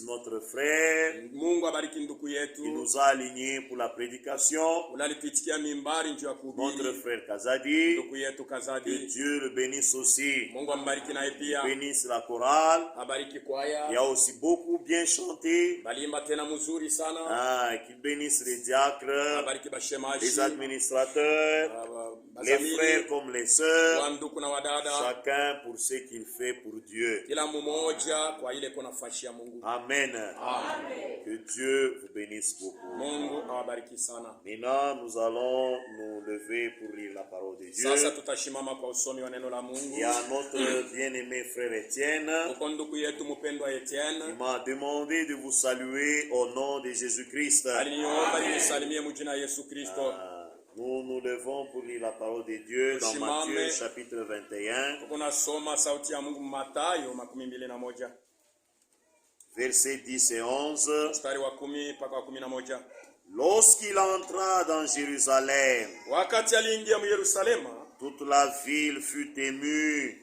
Notre frère qui nous a alignés pour la prédication, notre frère Kazadi, que Dieu le bénisse aussi, bénisse la chorale, il y a aussi beaucoup bien chanté, qu'il bénisse les diacres, les administrateurs, les frères comme les sœurs, chacun pour ce qu'il fait pour Dieu. Amen. Que Dieu vous bénisse beaucoup. Maintenant, nous allons nous lever pour lire la parole de Dieu. Il y a notre bien-aimé frère Étienne qui m'a demandé de vous saluer au nom de Jésus-Christ. Nous nous levons pour lire la parole de Dieu dans Matthieu chapitre 21. Versets 10 et 11. Lorsqu'il entra dans Jérusalem, toute la ville fut émue.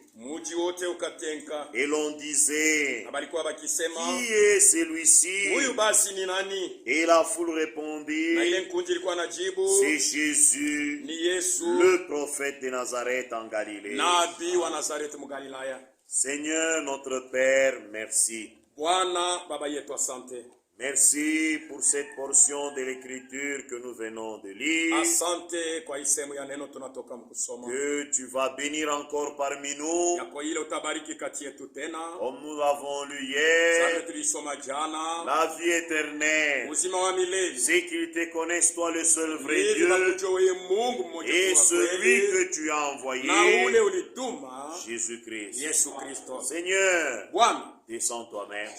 Et l'on disait, qui est celui-ci? Et la foule répondit, c'est Jésus, le prophète de Nazareth en Galilée. Seigneur notre Père, merci. Merci pour cette portion de l'écriture que nous venons de lire. Que tu vas bénir encore parmi nous. Comme nous l'avons lu hier. La vie éternelle. C'est qu'ils te connaissent toi le seul vrai Dieu. Et celui que tu as envoyé. Jésus-Christ. Seigneur, descends toi-même.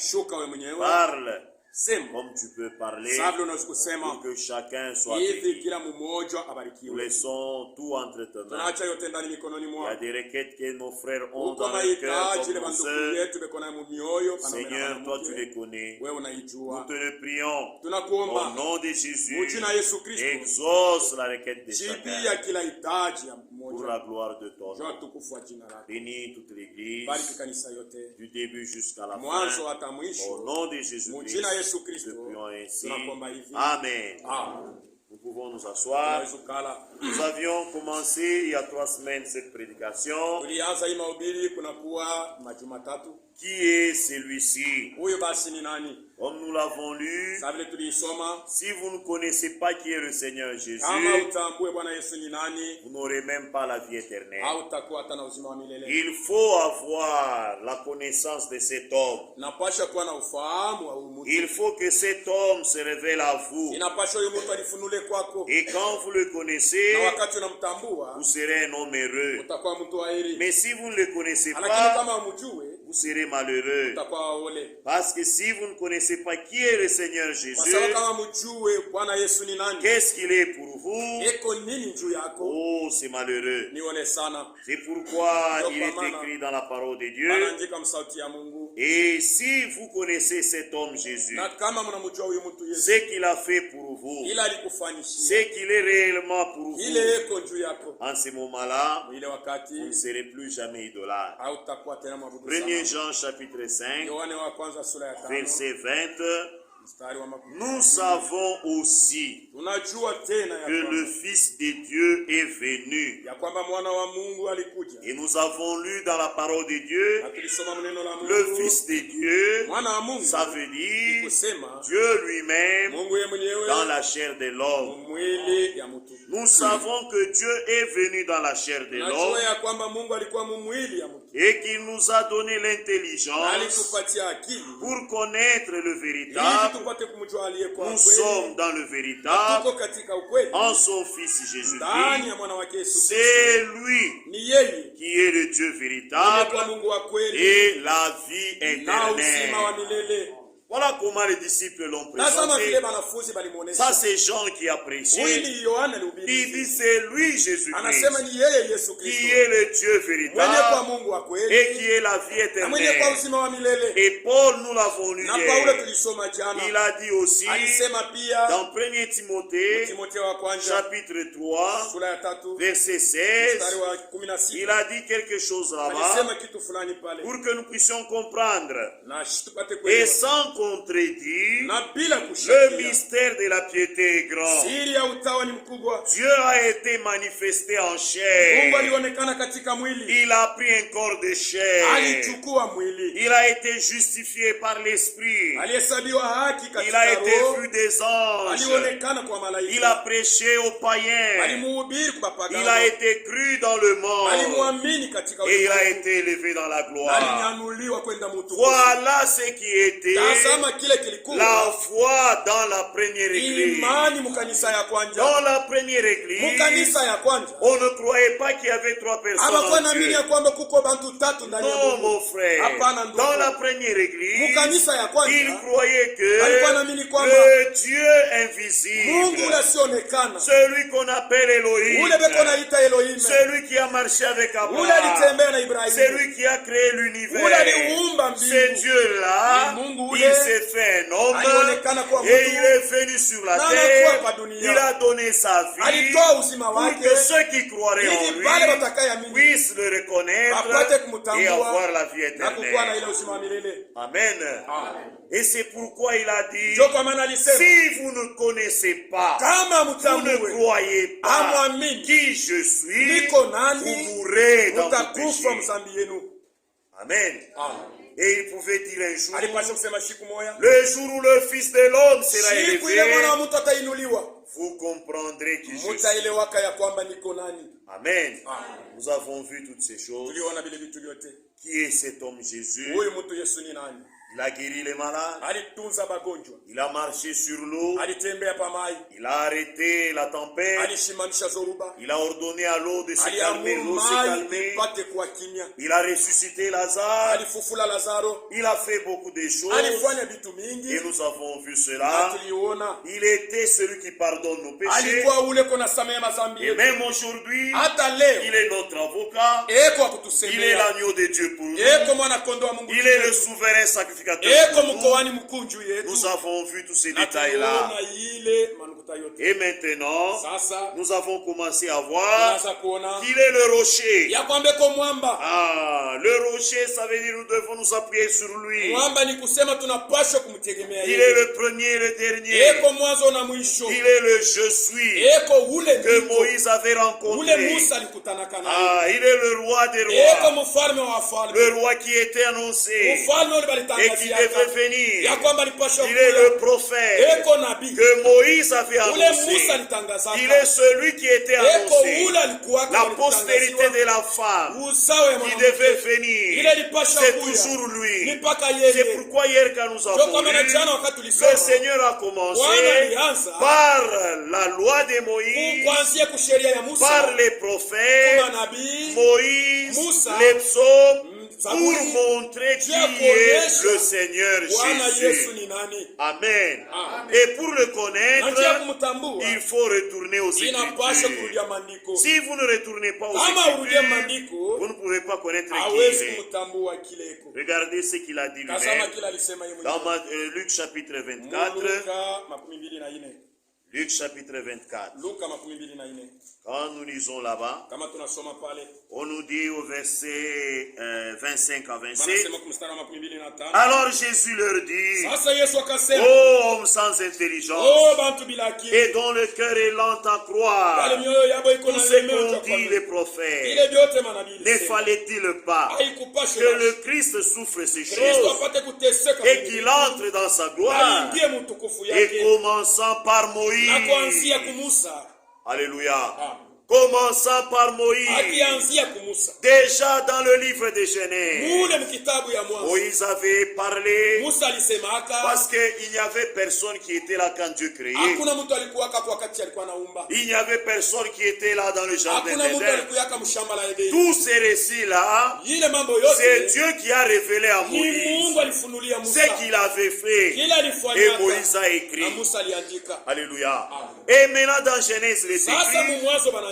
Parle. Comme tu peux parler, pour que chacun soit béni. Nous laissons tout entre tes mains. Il y a des requêtes que nos frères ont dans leur cœur, comme nos sœurs. Seigneur, toi tu les connais. Nous te le prions. Au nom de Jésus, exauce la requête de chacun. Pour la gloire de ton nom. Bénis toute l'église, du début jusqu'à la fin. Au nom de Jésus-Christ. Nous prions ainsi. Amen. Nous pouvons nous asseoir. Nous avions commencé il y a 3 semaines cette prédication. Qui est celui-ci? Comme nous l'avons lu, si vous ne connaissez pas qui est le Seigneur Jésus, vous n'aurez même pas la vie éternelle. Il faut avoir la connaissance de cet homme. Il faut que cet homme se révèle à vous. Et quand vous le connaissez, vous serez un homme heureux. Mais si vous ne le connaissez pas, vous serez malheureux. Parce que si vous ne connaissez pas qui est le Seigneur Jésus, qu'est-ce qu'il est pour vous? Oh, c'est malheureux. C'est pourquoi il est écrit dans la parole de Dieu. Et si vous connaissez cet homme Jésus, ce qu'il a fait pour vous, ce qu'il est réellement pour vous, en ce moment-là, vous ne serez plus jamais idolâtre. 1 Jean chapitre 5, verset 20. Nous savons aussi que le Fils de Dieu est venu. Et nous avons lu dans la parole de Dieu, le Fils de Dieu, ça veut dire Dieu lui-même dans la chair de l'homme. Nous savons que Dieu est venu dans la chair de l'homme et qu'il nous a donné l'intelligence pour connaître le véritable. Nous sommes dans le véritable en son Fils Jésus-Christ. C'est lui qui est le Dieu véritable et la vie éternelle. Voilà comment les disciples l'ont présenté. Ça, c'est Jean qui a prêché. Il dit c'est lui Jésus-Christ qui est le Dieu véritable et qui est la vie éternelle. Et Paul, nous l'avons lu hier. Il a dit aussi dans 1 Timothée chapitre 3 verset 16, il a dit quelque chose là-bas pour que nous puissions comprendre. Et sans contredit, le mystère de la piété est grand. Dieu a été manifesté en chair. Il a pris un corps de chair. Il a été justifié par l'Esprit. Il a été vu des anges. Il a prêché aux païens. Il a été cru dans le monde. Et il a été élevé dans la gloire. Voilà ce qui était la foi dans la première église. Dans la première église, on ne croyait pas qu'il y avait 3 personnes en Dieu. Non, mon frère. Dans la première église, ils croyaient que le Dieu invisible, celui qu'on appelle Elohim, celui qui a marché avec Abraham, celui qui a créé l'univers, ce Dieu-là, il s'est fait un homme et il est venu sur la terre. Il a donné sa vie pour que ceux qui croiraient en lui puissent le reconnaître et avoir la vie éternelle. Amen. Et c'est pourquoi il a dit, si vous ne connaissez pas, vous ne croyez pas qui je suis, vous mourrez dans vos péchés. Amen. Et il pouvait dire un jour, le jour où le Fils de l'homme sera élevé, vous comprendrez qui je suis. Amen. Nous avons vu toutes ces choses. Qui est cet homme Jésus? Il a guéri les malades. Il a marché sur l'eau. Il a arrêté la tempête. Il a ordonné à l'eau de se calmer. L'eau s'est calmée. Il a ressuscité Lazare. Il a fait beaucoup de choses. Et nous avons vu cela. Il était celui qui pardonne nos péchés. Et même aujourd'hui, il est notre avocat. Il est l'agneau de Dieu pour nous. Il est le souverain sacrificateur. Nous avons vu tous ces détails-là. Et maintenant, nous avons commencé à voir qu'il est le rocher. Le rocher, ça veut dire nous devons nous appuyer sur lui. Il est le premier et le dernier. Il est le je suis que Moïse avait rencontré. Il est le roi des rois. Le roi qui était annoncé et qui devait venir. Il est le prophète que Moïse avait annoncé. Il est celui qui était annoncé. La postérité de la femme qui devait venir. C'est toujours lui. C'est pourquoi hier quand nous avons lu, le Seigneur a commencé par la loi de Moïse, par les prophètes, Moïse, les psaumes, pour montrer qui est le Seigneur Jésus. Amen. Et pour le connaître, il faut retourner aux Écritures. Si vous ne retournez pas aux Écritures, vous ne pouvez pas connaître qui il est. Regardez ce qu'il a dit lui-même dans Luc chapitre 24. Luc chapitre 24. Quand nous lisons là-bas, on nous dit au verset 25 à 27. Alors Jésus leur dit, ô homme sans intelligence, et dont le cœur est lent à croire tout ce qu'ont dit les prophètes, ne fallait-il pas que le Christ souffre ces choses et qu'il entre dans sa gloire, et commençant par Moïse. Alléluia. commençant par Moïse. Déjà dans le livre de Genèse, Moïse avait parlé parce qu'il n'y avait personne qui était là quand Dieu créait. Il n'y avait personne qui était là dans le jardin d'Éden. Tous ces récits-là, c'est Dieu qui a révélé à Moïse ce qu'il avait fait. Et Moïse a écrit. Alléluia. Et maintenant dans Genèse, les écrits,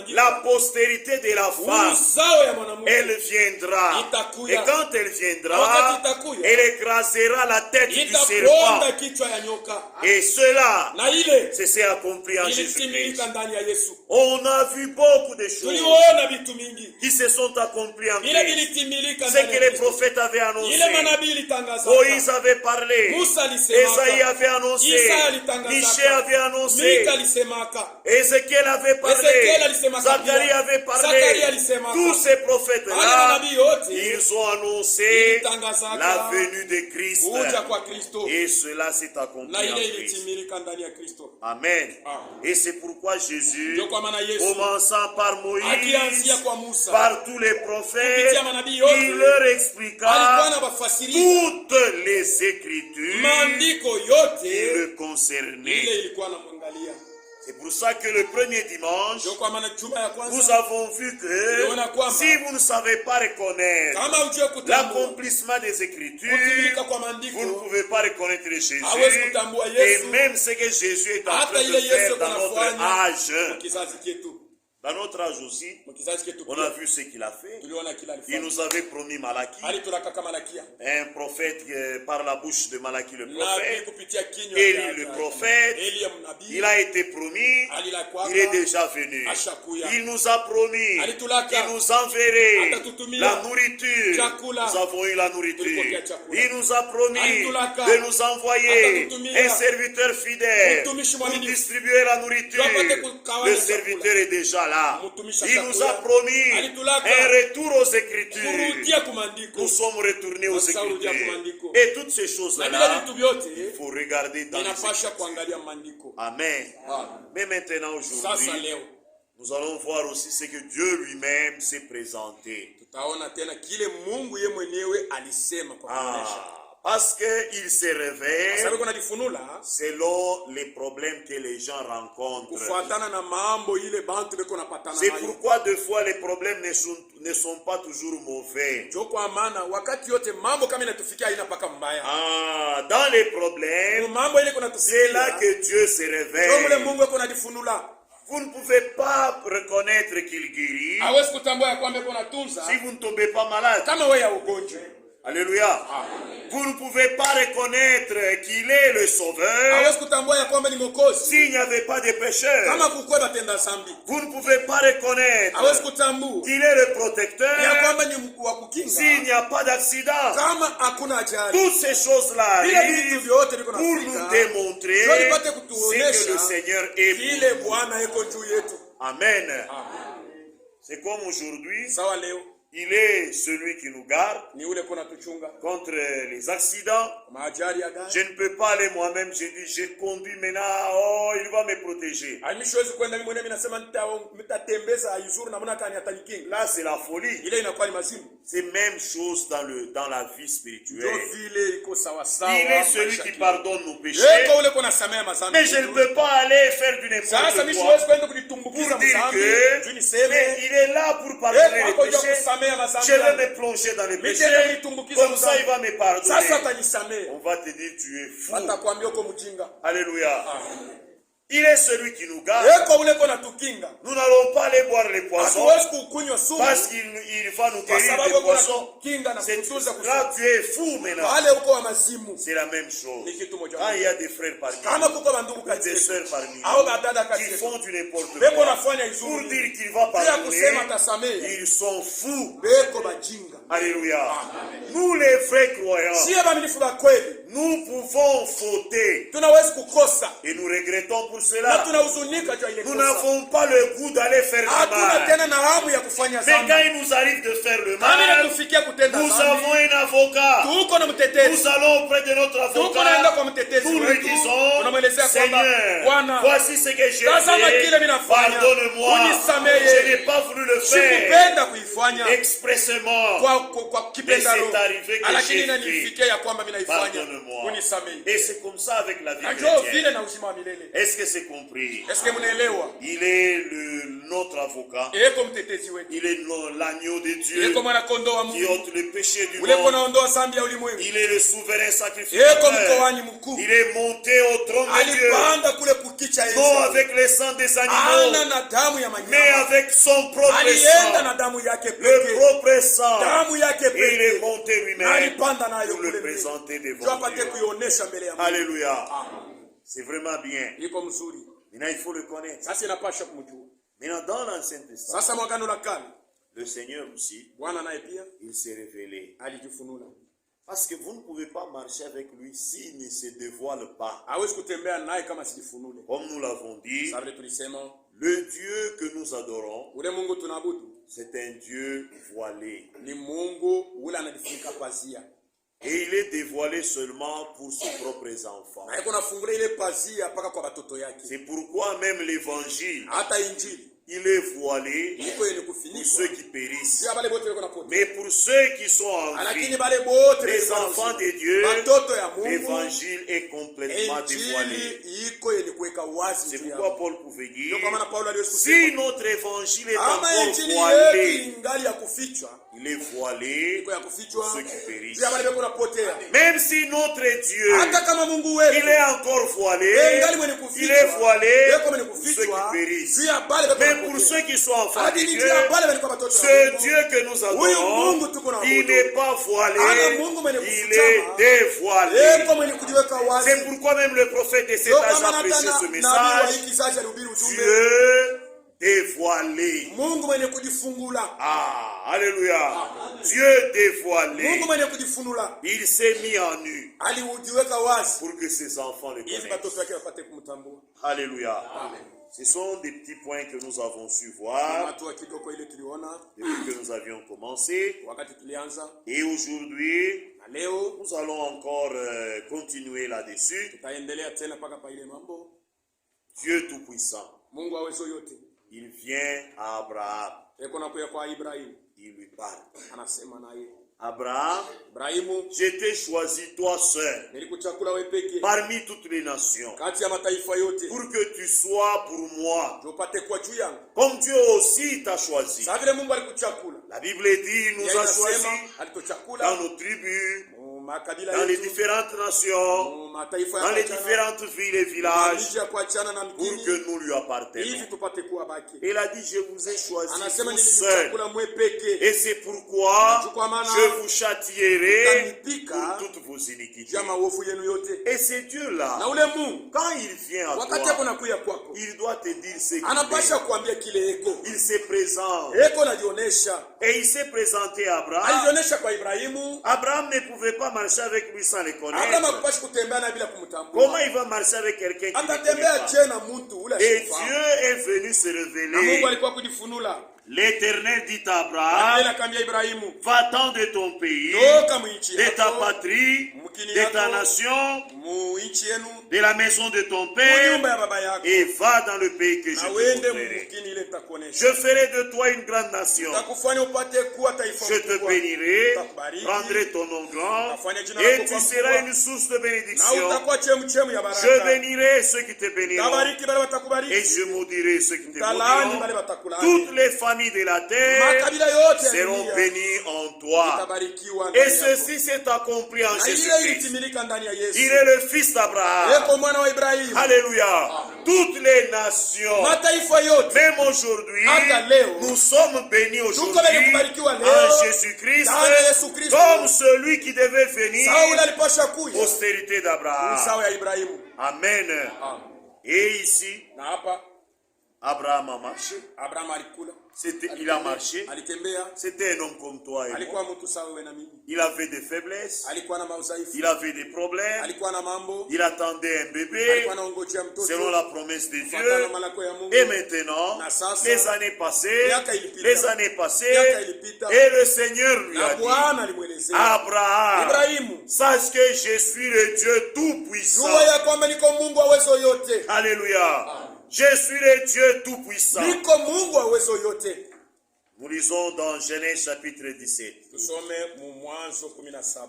la postérité de la femme, elle viendra. Et quand elle viendra, elle écrasera la tête du serpent. Et cela, c'est ce accompli en Jésus-Christ. On a vu beaucoup de choses qui se sont accomplies en Christ. Ce que les prophètes avaient annoncé. Moïse avait parlé. Esaïe avait annoncé. Michée avait annoncé. Ézéchiel avait parlé. Zacharie avait parlé. Tous ces prophètes-là, ils ont annoncé la venue de Christ. Et cela s'est accompli en Christ. Amen. Et c'est pourquoi Jésus, commençant par Moïse, par tous les prophètes, il leur expliqua toutes les Écritures qui le concernaient. C'est pour ça que le premier dimanche, nous avons vu que si vous ne savez pas reconnaître l'accomplissement des Écritures, vous ne pouvez pas reconnaître Jésus. Et même ce que Jésus est en train de faire dans notre âge. Dans notre âge aussi, on a vu ce qu'il a fait. Il nous avait promis Malachie, un prophète par la bouche de Malachie le prophète. Élie le prophète, il a été promis, il est déjà venu. Il nous a promis qu'il nous enverrait la nourriture. Nous avons eu la nourriture. Il nous a promis de nous envoyer un serviteur fidèle pour distribuer la nourriture. Le serviteur est déjà là. Il nous a promis un retour aux Écritures. Nous sommes retournés aux Écritures. Et toutes ces choses-là, il faut regarder dans les Écritures. Amen. Mais maintenant, aujourd'hui, nous allons voir aussi ce que Dieu lui-même s'est présenté. Parce qu'il se révèle selon les problèmes que les gens rencontrent. C'est pourquoi deux fois les problèmes ne sont pas toujours mauvais. Dans les problèmes, c'est là que Dieu se révèle. Vous ne pouvez pas reconnaître qu'il guérit si vous ne tombez pas malade. Alléluia. Vous ne pouvez pas reconnaître qu'il est le sauveur s'il n'y avait pas de pécheurs. Vous ne pouvez pas reconnaître qu'il est le protecteur s'il n'y a pas d'accident. Toutes ces choses-là arrivent pour nous démontrer ce que le Seigneur est pour nous. Amen. C'est comme aujourd'hui. Il est celui qui nous garde contre les accidents. Je ne peux pas aller moi-même. J'ai dit, je conduis maintenant. Oh, il va me protéger. Là, c'est la folie. C'est même chose dans la vie spirituelle. Il est celui qui pardonne nos péchés. Mais je ne peux pas aller faire du n'importe quoi pour dire que mais il est là pour pardonner les péchés. Je vais me plonger dans les péchés. Comme ça, il va me pardonner. On va te dire, tu es fou. Alléluia. Il est celui qui nous garde. Nous n'allons pas aller boire les poissons parce qu'il va nous guérir des poissons. Là, tu es fou maintenant. C'est la même chose. Quand il y a des frères parmi nous, des sœurs parmi nous, qui font du n'importe quoi pour dire qu'il va pardonner, ils sont fous. Alléluia. Nous les vrais croyants, nous pouvons fauter. Et nous regrettons pour cela. Nous n'avons pas le goût d'aller faire le mal. Mais quand il nous arrive de faire le mal, nous avons un avocat. Nous allons auprès de notre avocat. Nous lui disons, Seigneur, voici ce que j'ai fait. Pardonne-moi. Je n'ai pas voulu le faire expressément. Mais c'est arrivé que j'ai fait. Pardonne-moi. Et c'est comme ça avec la vie chrétienne. Est-ce que c'est compris? Il est notre avocat. Il est l'agneau de Dieu qui ôte le péché du monde. Il est le souverain sacrificateur. Il est monté au trône de Dieu. Non avec le sang des animaux, mais avec son propre sang. Le propre sang. Et il est monté lui-même pour le présenter devant Dieu. Alléluia. C'est vraiment bien. Maintenant, il faut le connaître. Maintenant, dans l'Ancien Testament, le Seigneur aussi, il s'est révélé. Parce que vous ne pouvez pas marcher avec lui s'il ne se dévoile pas. Comme nous l'avons dit, le Dieu que nous adorons, c'est un Dieu voilé. Et il est dévoilé seulement pour ses propres enfants. C'est pourquoi même l'évangile, il est voilé pour ceux qui périssent. Mais pour ceux qui sont en vie, les enfants de Dieu, l'évangile est complètement dévoilé. C'est pourquoi Paul pouvait dire, si notre évangile est encore voilé, il est voilé pour ceux qui périssent. Même si notre Dieu, il est encore voilé, il est voilé pour ceux qui périssent. Mais pour ceux qui sont enfants de Dieu, ce Dieu que nous adorons, il n'est pas voilé, il est dévoilé. C'est pourquoi même le prophète de cet âge a prêché ce message. Dieu dévoilé. Ah, alléluia. Dieu dévoilé. Il s'est mis en nu pour que ses enfants le connaissent. Alléluia. Amen. Ce sont des petits points que nous avons su voir depuis que nous avions commencé. Et aujourd'hui, nous allons encore continuer là-dessus. Dieu Tout-Puissant, il vient à Abraham. Il lui parle. Abraham, je t'ai choisi toi seul parmi toutes les nations pour que tu sois pour moi comme Dieu aussi t'a choisi. La Bible dit, il nous a choisis dans nos tribus, dans les différentes nations, dans les différentes villes et villages, pour que nous lui appartenions. Il a dit, je vous ai choisi vous seul. Et c'est pourquoi je vous châtierai pour toutes vos iniquités. Et c'est Dieu-là, quand il vient à toi, il doit te dire ce qu'il est. Il se présente. Et il s'est présenté à Abraham. Abraham ne pouvait pas marcher avec lui sans le connaître. Comment il va marcher avec quelqu'un qui ne connaît pas? Et Dieu est venu se révéler. L'Éternel dit à Abraham, va-t'en de ton pays, de ta patrie, de ta nation, de la maison de ton père, et va dans le pays que je te montrerai. Je ferai de toi une grande nation. Je te bénirai, rendrai ton nom grand, et tu seras une source de bénédiction. Je bénirai ceux qui te béniront, et je maudirai ceux qui te maudiront. Toutes les familles de la terre seront bénies en toi. Et ceci s'est accompli en Jésus-Christ. Il est le fils d'Abraham. Alléluia. Toutes les nations, même aujourd'hui, nous sommes bénis aujourd'hui en Jésus-Christ comme celui qui devait venir, postérité d'Abraham. Amen. Et ici, Abraham a marché. Abraham alikula. Il a marché. Alitembea. C'était un homme comme toi et Alikuwa moi. mtu sawa na mimi. Il avait des faiblesses. Alikuwa na maudhaifu. Il avait des problèmes. Alikuwa na mambo. Il attendait un bébé Alikuwa anaongojea mtoto. selon la promesse de Dieu. Kufuatana malako ya Mungu. Et maintenant, Na sasa, les années passées, les années passées, miaka ilipita. et le Seigneur lui Na a Bwana dit, alimwelezea. Abraham, Ibrahimu, sache que je suis le Dieu tout-puissant. jua ya kwamba niko Mungu wa uwezo yote. Alléluia. Je suis le Dieu tout-puissant. Niko Mungu wa uwezo yote. Nous lisons dans Genèse chapitre 17. Tusome Mwanzo 17.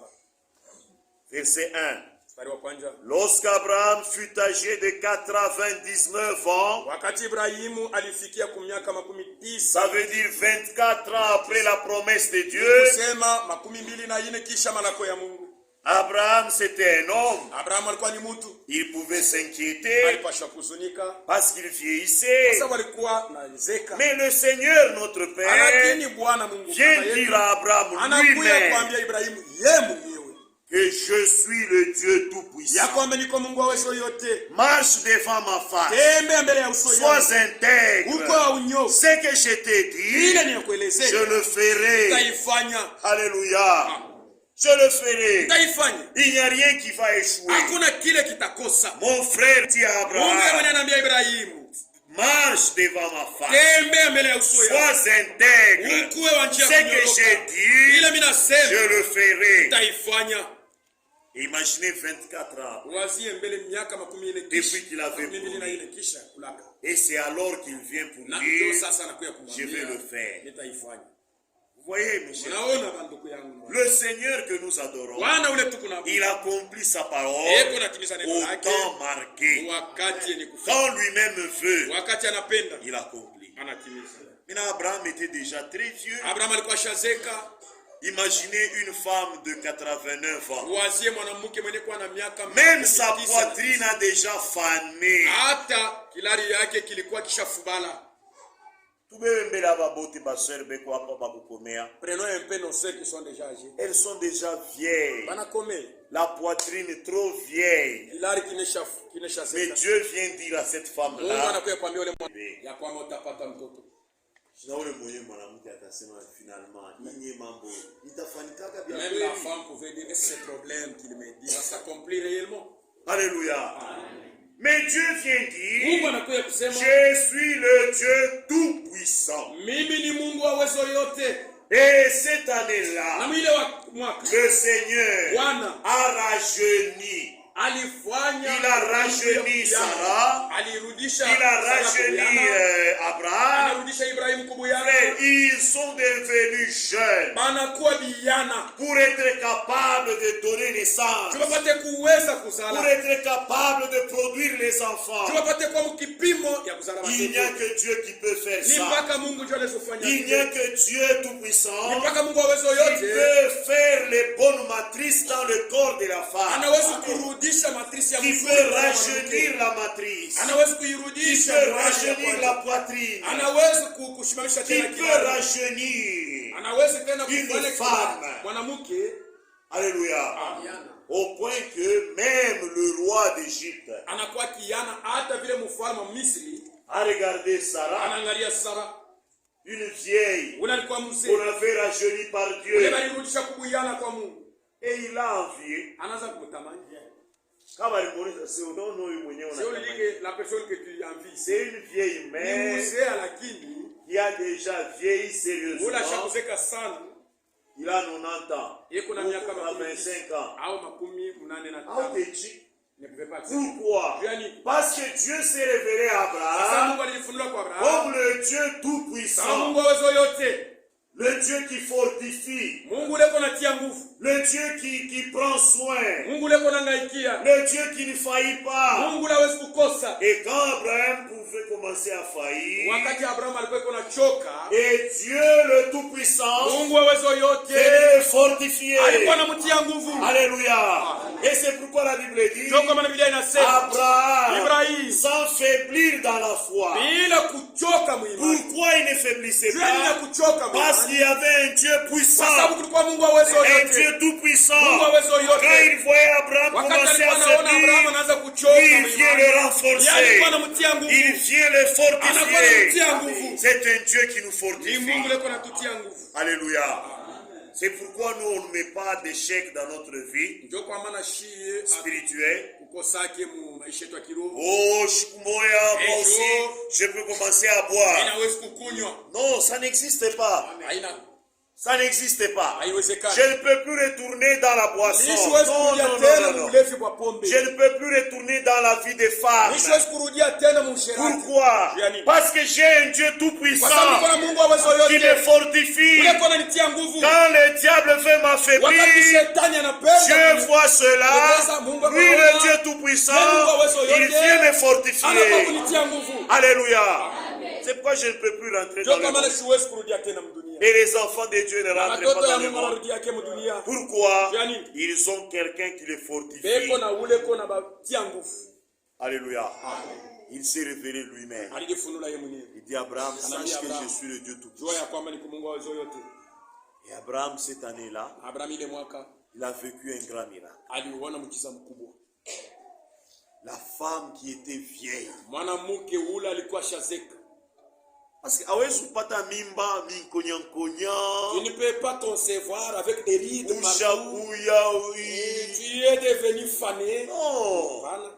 Verset 1. Mstari wa kwanza. Lorsqu'Abraham fut âgé de 99 ans, Wakati Ibrahimu alifikia miaka 90, ça veut dire 24 ans après la promesse de Dieu, kusema 24 kisha malako ya Mungu. Abraham c'était un homme. Abraham alikuwa ni mtu. Il pouvait s'inquiéter Alipasha kuzunika parce qu'il vieillissait. sababu alikuwa na zeka. Mais le Seigneur, notre Père, Lakini Bwana Mungu vient dire à Abraham anakuja lui-même kuambia Ibrahimu yeye mwenyewe que je suis le Dieu tout-puissant. ya kwamba niko Mungu wa uwezo yote. Marche devant ma face. Tembea mbele ya uso wangu. Sois intègre. Uko unyo. Ce que je t'ai dit, Ile ninakuelezea. je le ferai. Utaifanya. Alléluia. Je le ferai. Utaifanya. Il n'y a rien qui va échouer. Hakuna kile kitakosa. Mon frère dit à Mungu Abraham, ananiambia Ibrahimu, marche devant ma face. tembea mbele ya uso wangu. Sois intègre. Ukuwe wa njia Ce que j'ai dit, ile mimi nasema, je le ferai. utaifanya. Imaginez 24 ans. Wazie mbele miaka 40 Depuis qu'il avait promis. Kisha kulaka. Et c'est alors qu'il vient pour Na dire, sasa anakuja kumwambia, je vais le faire. nitaifanya. Vous voyez, mes chers, Unaona banduku yangu. le Seigneur que nous adorons, Bwana ule tukuna. il accomplit sa parole Yeye anatimiza neno au lake temps marqué. wakati yenye kufika. Quand lui-même veut, Wakati anapenda il accomplit. anatimiza. Maintenant, Abraham était déjà très vieux. Abraham alikuwa shazeka. Imaginez une femme de 89 ans. Wazie mwanamke mwenye kuwa na miaka Même sa poitrine a déjà fané. hata kilari yake kilikuwa kishafubala. Prenons un peu nos sœurs qui sont déjà âgées. Elles sont déjà vieilles. La poitrine trop vieille. Mais Dieu vient dire à cette femme-là, même la femme pouvait dire que ce problème qu'il me dit va s'accomplir réellement. Alléluia. Mais Dieu vient dire, je suis le Dieu tout-puissant. Et cette année-là, le Seigneur a rajeuni. Il a rajeuni Sarah. Il a rajeuni Abraham. Ils sont devenus jeunes pour être capables de donner naissance, pour être capables de produire les enfants. Il n'y a que Dieu qui peut faire ça. Il n'y a que Dieu tout-puissant qui peut faire les bonnes matrices dans le corps de la femme, qui peut rajeunir la matrice, qui peut rajeunir la poitrine, qui peut rajeunir une femme. Alléluia. Au point que même le roi d'Égypte a regardé Sarah, une vieille qu'on avait rajeunie par Dieu, et il a envié. C'est une vieille mère qui a déjà vieilli sérieusement. Il a 90 ans, ou 25 ans. Pourquoi? Parce que Dieu s'est révélé à Abraham comme le Dieu tout-puissant, le Dieu qui fortifie, le Dieu qui prend soin, le Dieu qui ne faillit pas. Et quand Abraham pouvait commencer à faillir, et Dieu le tout-puissant s'est fortifié. Alléluia. Et c'est pourquoi la Bible dit, Abraham, sans faiblir dans la foi. Pourquoi il il ne faiblissait Juu ya nini pas? hakuchoka Parce moyoni? qu'il y avait un Dieu Kwa puissant, sababu kulikuwa Mungu wa uwezo un yote. Dieu tout puissant. Mungu wa uwezo Quand yote. il voyait Abraham Wakati commencer alikuwa à anaona Abrahamu faiblir, anaanza kuchoka il vient le Yeye alikuwa renforcer, anamtia nguvu. il vient le Anakuwa fortifier. anamtia nguvu. C'est un Dieu qui nous Ni fortifie. Mungu leko anatutia nguvu. Alléluia. C'est pourquoi nous, on ne met pas d'échec dans notre vie Ndio kwa maana shie spirituelle. ukosake mu maisha yetu ya kiroho. Oh, Shikumoya, moi aussi, je peux commencer à boire. Inawezi kukunywa. Non, ça n'existe pas. Haina. Ça n'existe pas. Haiwezekani. Je ne peux plus retourner dans la boisson. Nisiwezi Non, kurudia non, tena non, non, non. ulevi kwa pombe. Je ne peux plus retourner dans la vie des femmes. Nisiwezi kurudia tena musherati. Pourquoi? Yani. Parce que j'ai un Dieu tout Kwa puissant sababu kuna Mungu wa uwezo qui yote. me fortifie. Ule kwa ananitia nguvu. Quand le diable veut Wakati m'affaiblir, shetani anapenda. Dieu voit cela. Lui, le Dieu tout puissant, il vient me fortifier. Anakuwa kunitia nguvu. Alléluia. C'est pourquoi je ne peux plus rentrer dans Ndio le kwa maana monde. siwezi kurudia tena mdunia. Et les enfants de Dieu ne rentrent Watoto pas ya dans le Mungu monde. wanarudia yake mdunia. Pourquoi? Yani. Ils ont quelqu'un qui les fortifie. Beko na ule kona batia nguvu. Alléluia. Il s'est révélé lui-même. Alijifunua yeye mwenyewe. Il dit Abraham, sache que Abraham. je suis le Dieu tout Jua puissant. ya kwamba ni Mungu wa uwezo yote. Et Abraham, cette année-là, Abraham ile mwaka il a vécu un grand miracle. aliuona mkiza mkubwa. La femme qui était vieille. Mwanamke ule alikuwa shazeka. Parce que hawezi kupata mimba minkonyankonya. Tu ne peux pas concevoir avec des rides partout. Ushakuya, oui. Tu es devenu fané. Non. Voilà.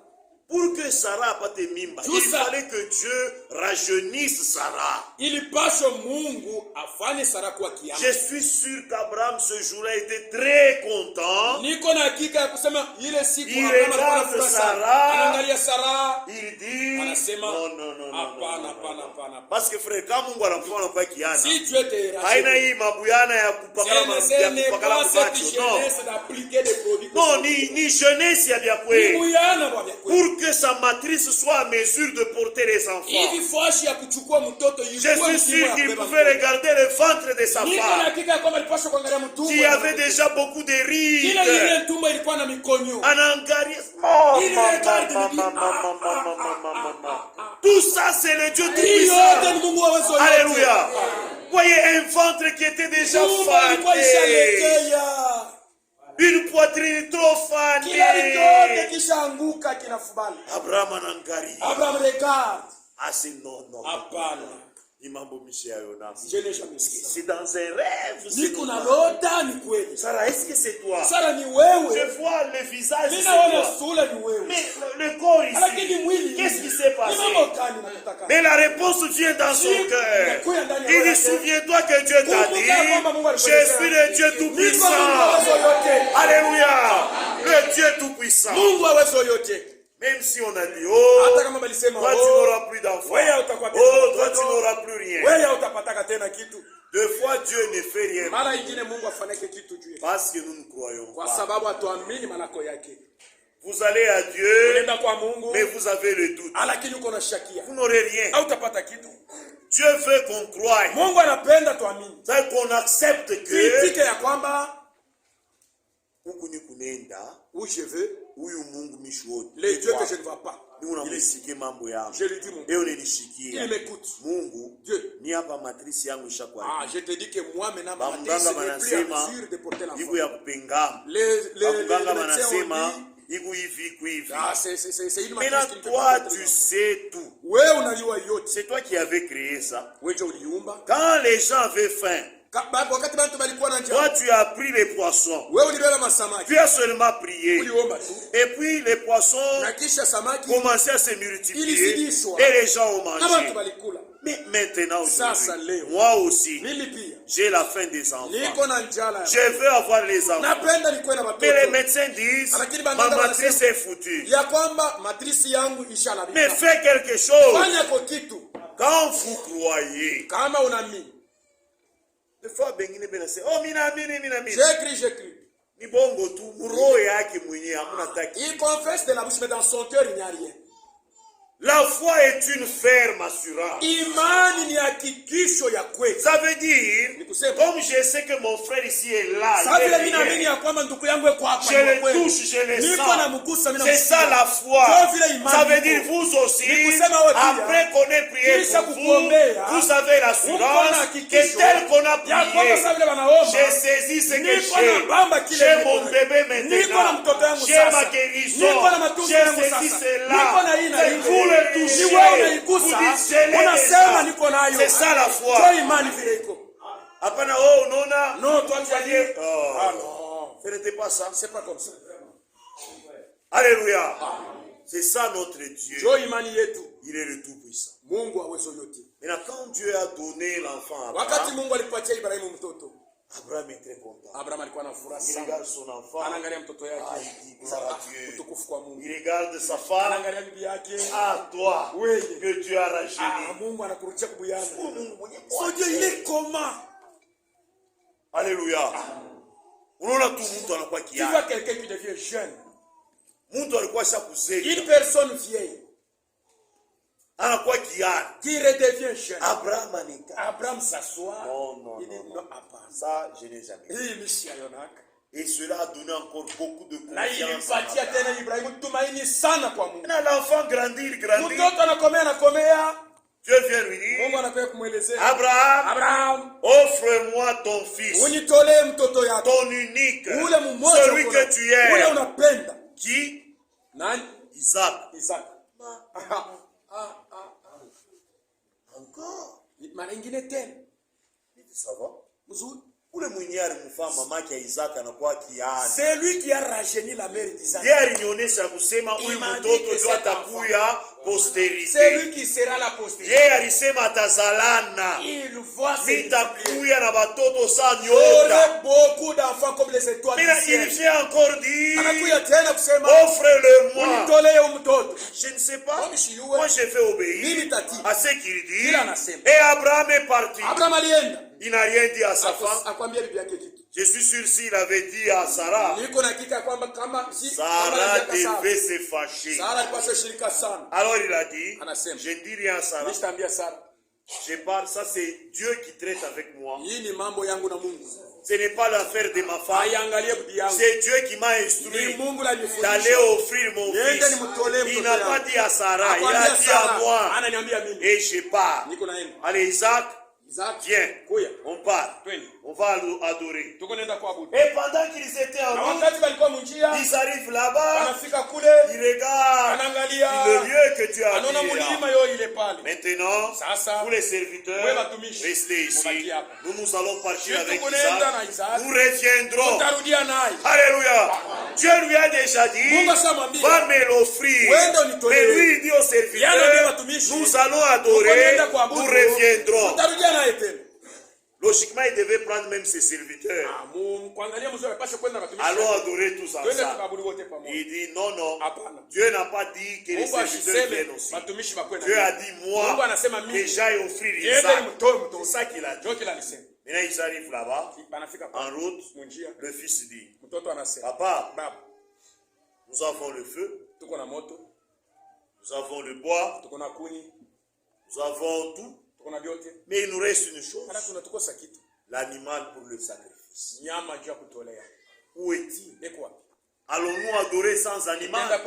Pour que Sarah apate mimba, Tout il ça. fallait que Dieu rajeunisse Sarah. Ilipaswa Mungu afanye Sara kuwa kiama. Je suis sûr qu'Abraham ce jour-là était très content. Niko na hakika ya kusema ile siku Il Abraham regarde alikuwa na furaha sana. Sarah. Anaangalia Sara. Il dit Anasema non, non, non, non, hapana, non, hapana, non. hapana. Parce que frère, kama Mungu anamfanya kwa kiana, Si Dieu te haina racheté. hii mabuyana ya kupakala Ce n'est pas cette macho. Non. jeunesse d'appliquer des produits. Non, ni jeunesse ya vya Ni kweli. muyana wa vya kweli. Pour que sa matrice soit à mesure de porter les enfants. Hivi fashi ya kuchukua mtoto Je ilikuwa suis sûr msimu qu'il ya kubeba pouvait mtoto. regarder le ventre de sa Niko na femme, hakika ya kwamba alipaswa kuangalia mtumbo. qui avait déjà beaucoup de Kila ile rides. mtumbo ilikuwa na mikonyo. Anangaria. Il regarde, il dit, Tout ça, c'est le Dieu Hii tout-puissant. yote ni Mungu wa uwezo yote. Alléluia. Voyez un ventre qui était déjà Tumbo ilikuwa fané. ishalegea. Une poitrine trop Kila chote fanée. kishaanguka kinafubali. Abraham anangaria. Abraham regarde. Ah, c'est non, non. Hapana. Ni mambo misha ya Yonas. Je n'ai jamais vu ça. C'est dans un rêve. c'est Niko na normal. lota ni kweli. Sarah, est-ce que c'est toi? Sara ni Je wewe. vois le visage, c'est Ninaona toi. sura ni wewe. Mais le corps Lakini ici, mwili. qu'est-ce qui s'est Ni passé? mambo gani unataka? Mais la réponse vient dans son cœur. Il dit, souviens-toi que Dieu t'a dit, je suis le Dieu tout-puissant. Alléluia. Le Dieu tout-puissant. Mungu wa uwezo yote. Même si on a dit, oh, Hata kama balisema toi tu n'auras plus d'enfants. wewe utakuwa tena Oh, toi mtoto. tu n'auras plus rien. Wewe utapataka tena kitu. Deux fois Dieu ne fait rien. Mara ingine Mungu afanike kitu juu yetu. Parce que nous ne croyons Kwa pas. sababu hatuamini malako yake. Vous allez à Dieu, Unaenda kwa Mungu, mais vous avez le doute. lakini uko na shakia. Vous n'aurez rien. Hautapata kitu. Dieu veut qu'on croie. Mungu anapenda tuamini. C'est qu'on accepte Tuitike que ya kwamba huku ni kunenda où je veux, huyu Mungu mishuoti. les dieux que je ne vois pas. Ni unamsikia mambo yangu. Je lui dis mon Leo Dieu. nilishikia. Il m'écoute. Mungu, Dieu. ni hapa matrisi yangu ishakuwa. Ah, je te dis que moi maintenant ma matrice Bamuganga n'est plus en manasema mesure de porter l'enfant. iko ya kupengama. Les Bamuganga médecins ont manasema dit, iko hivi iko hivi. ah, c'est une matrice Maintenant qui ne peut toi pas porter tu l'enfant. sais tout. Wewe unajua yote. C'est toi qui avais créé ça. Wewe ndio uliumba. Quand les gens avaient faim, Wakati bantu balikuwa na njaa, toi tu as pris les poissons. wewe ulibeba masamaki. Tu as seulement prié. Uliomba tu. Et puis les poissons Na kisha samaki commençaient à se multiplier. ilizidishwa. Et les gens ont na bantu mangé. balikula. Mais maintenant, Sasa aujourd'hui, leo. moi aussi, Mimi pia j'ai la faim des enfants. niko na njala. Je veux avoir les enfants. Napenda nikuwe na Mais les watoto. médecins disent, Lakini ma banganga matrice wanasema, est foutue. ya kwamba matrisi yangu Mais ishalabika. fais quelque chose. Fanya kwa kitu Quand vous croyez, kama unaamini. des fois, bengine benase, oh, minamini. J'écris. Ni bongo tu, muro yake mwenye, hamuna taki. Il confesse de la bouche mais dans son cœur il n'y a rien. La foi est une ferme assurance. Imani ni hakikisho ya kweli. Ça veut dire, comme je sais que mon frère ici est là, je le touche, je le sens. C'est ça la foi. Ça veut dire vous aussi, après qu'on ait prié pour vous, vous avez l'assurance que tel qu'on a prié, j'ai saisi ce que j'ai mon bébé maintenant, j'ai ma guérison, j'ai saisi cela. Vous le touchez, vous dites je l'ai déjà. C'est ça la foi. Apana oh non, toi tu vas dire non, ce n'était pas ça. C'est pas comme ça. Alléluia. C'est ça notre Dieu. Il est le tout-puissant. Maintenant, quand Dieu a donné l'enfant à Abraham, Abraham est très content. Il regarde son enfant. Il dit gloire à Dieu. Il regarde sa femme. Ah, toi, que Dieu a rajeuni. Oh Dieu, il est comment? Alléluia. Tu vois quelqu'un qui devient jeune. Une personne vieille. Qui redevient jeune. Abraham s'assoit. Non. Ça, je n'ai jamais. Et cela a donné encore beaucoup de confiance. L'enfant grandit. Dieu vient lui dire, Abraham, offre-moi ton fils, ton unique, celui que tu aimes. Qui? Isaac. Encore. Ça va? C'est lui qui a rajeuni la mère d'Isaac. C'est lui qui sera la postérité. Il voit beaucoup d'enfants comme les étoiles du ciel. Il vient encore dire, offre-le-moi. Je ne sais pas. Moi je vais obéir à ce qu'il dit. Et Abraham est parti. Il n'a rien dit à sa femme. Je suis sûr s'il avait dit à Sarah, Sarah devait se fâcher. Alors il a dit, je ne dis rien à Sarah. Je parle, ça c'est Dieu qui traite avec moi. Ce n'est pas l'affaire de ma femme. C'est Dieu qui m'a instruit d'aller offrir mon fils. Il n'a pas dit à Sarah, il a dit à moi. Et je pars. Allez Isaac, viens, on part. On va adorer. Et pendant qu'ils étaient en route, ils arrivent là-bas, ils regardent le lieu que tu as mis là. Maintenant, pour les serviteurs, restez ici. Nous allons partir avec Isaac. Nous reviendrons. Alléluia. Dieu lui a déjà dit, va me l'offrir. Mais lui, il dit aux serviteurs, nous allons adorer, nous reviendrons. Logiquement, il devait prendre même ses serviteurs. Allons adorer tous ensemble. Il dit non. Dieu n'a pas dit que les serviteurs viennent aussi. Dieu a dit moi que j'aille offrir Isaac. C'est ça qu'il a dit. Maintenant ils arrivent là-bas. En route, le fils dit, papa, nous avons le feu, nous avons le bois, nous avons tout. Mais il nous reste une chose. L'animal pour le sacrifice. Où est-il? Allons-nous adorer sans animal?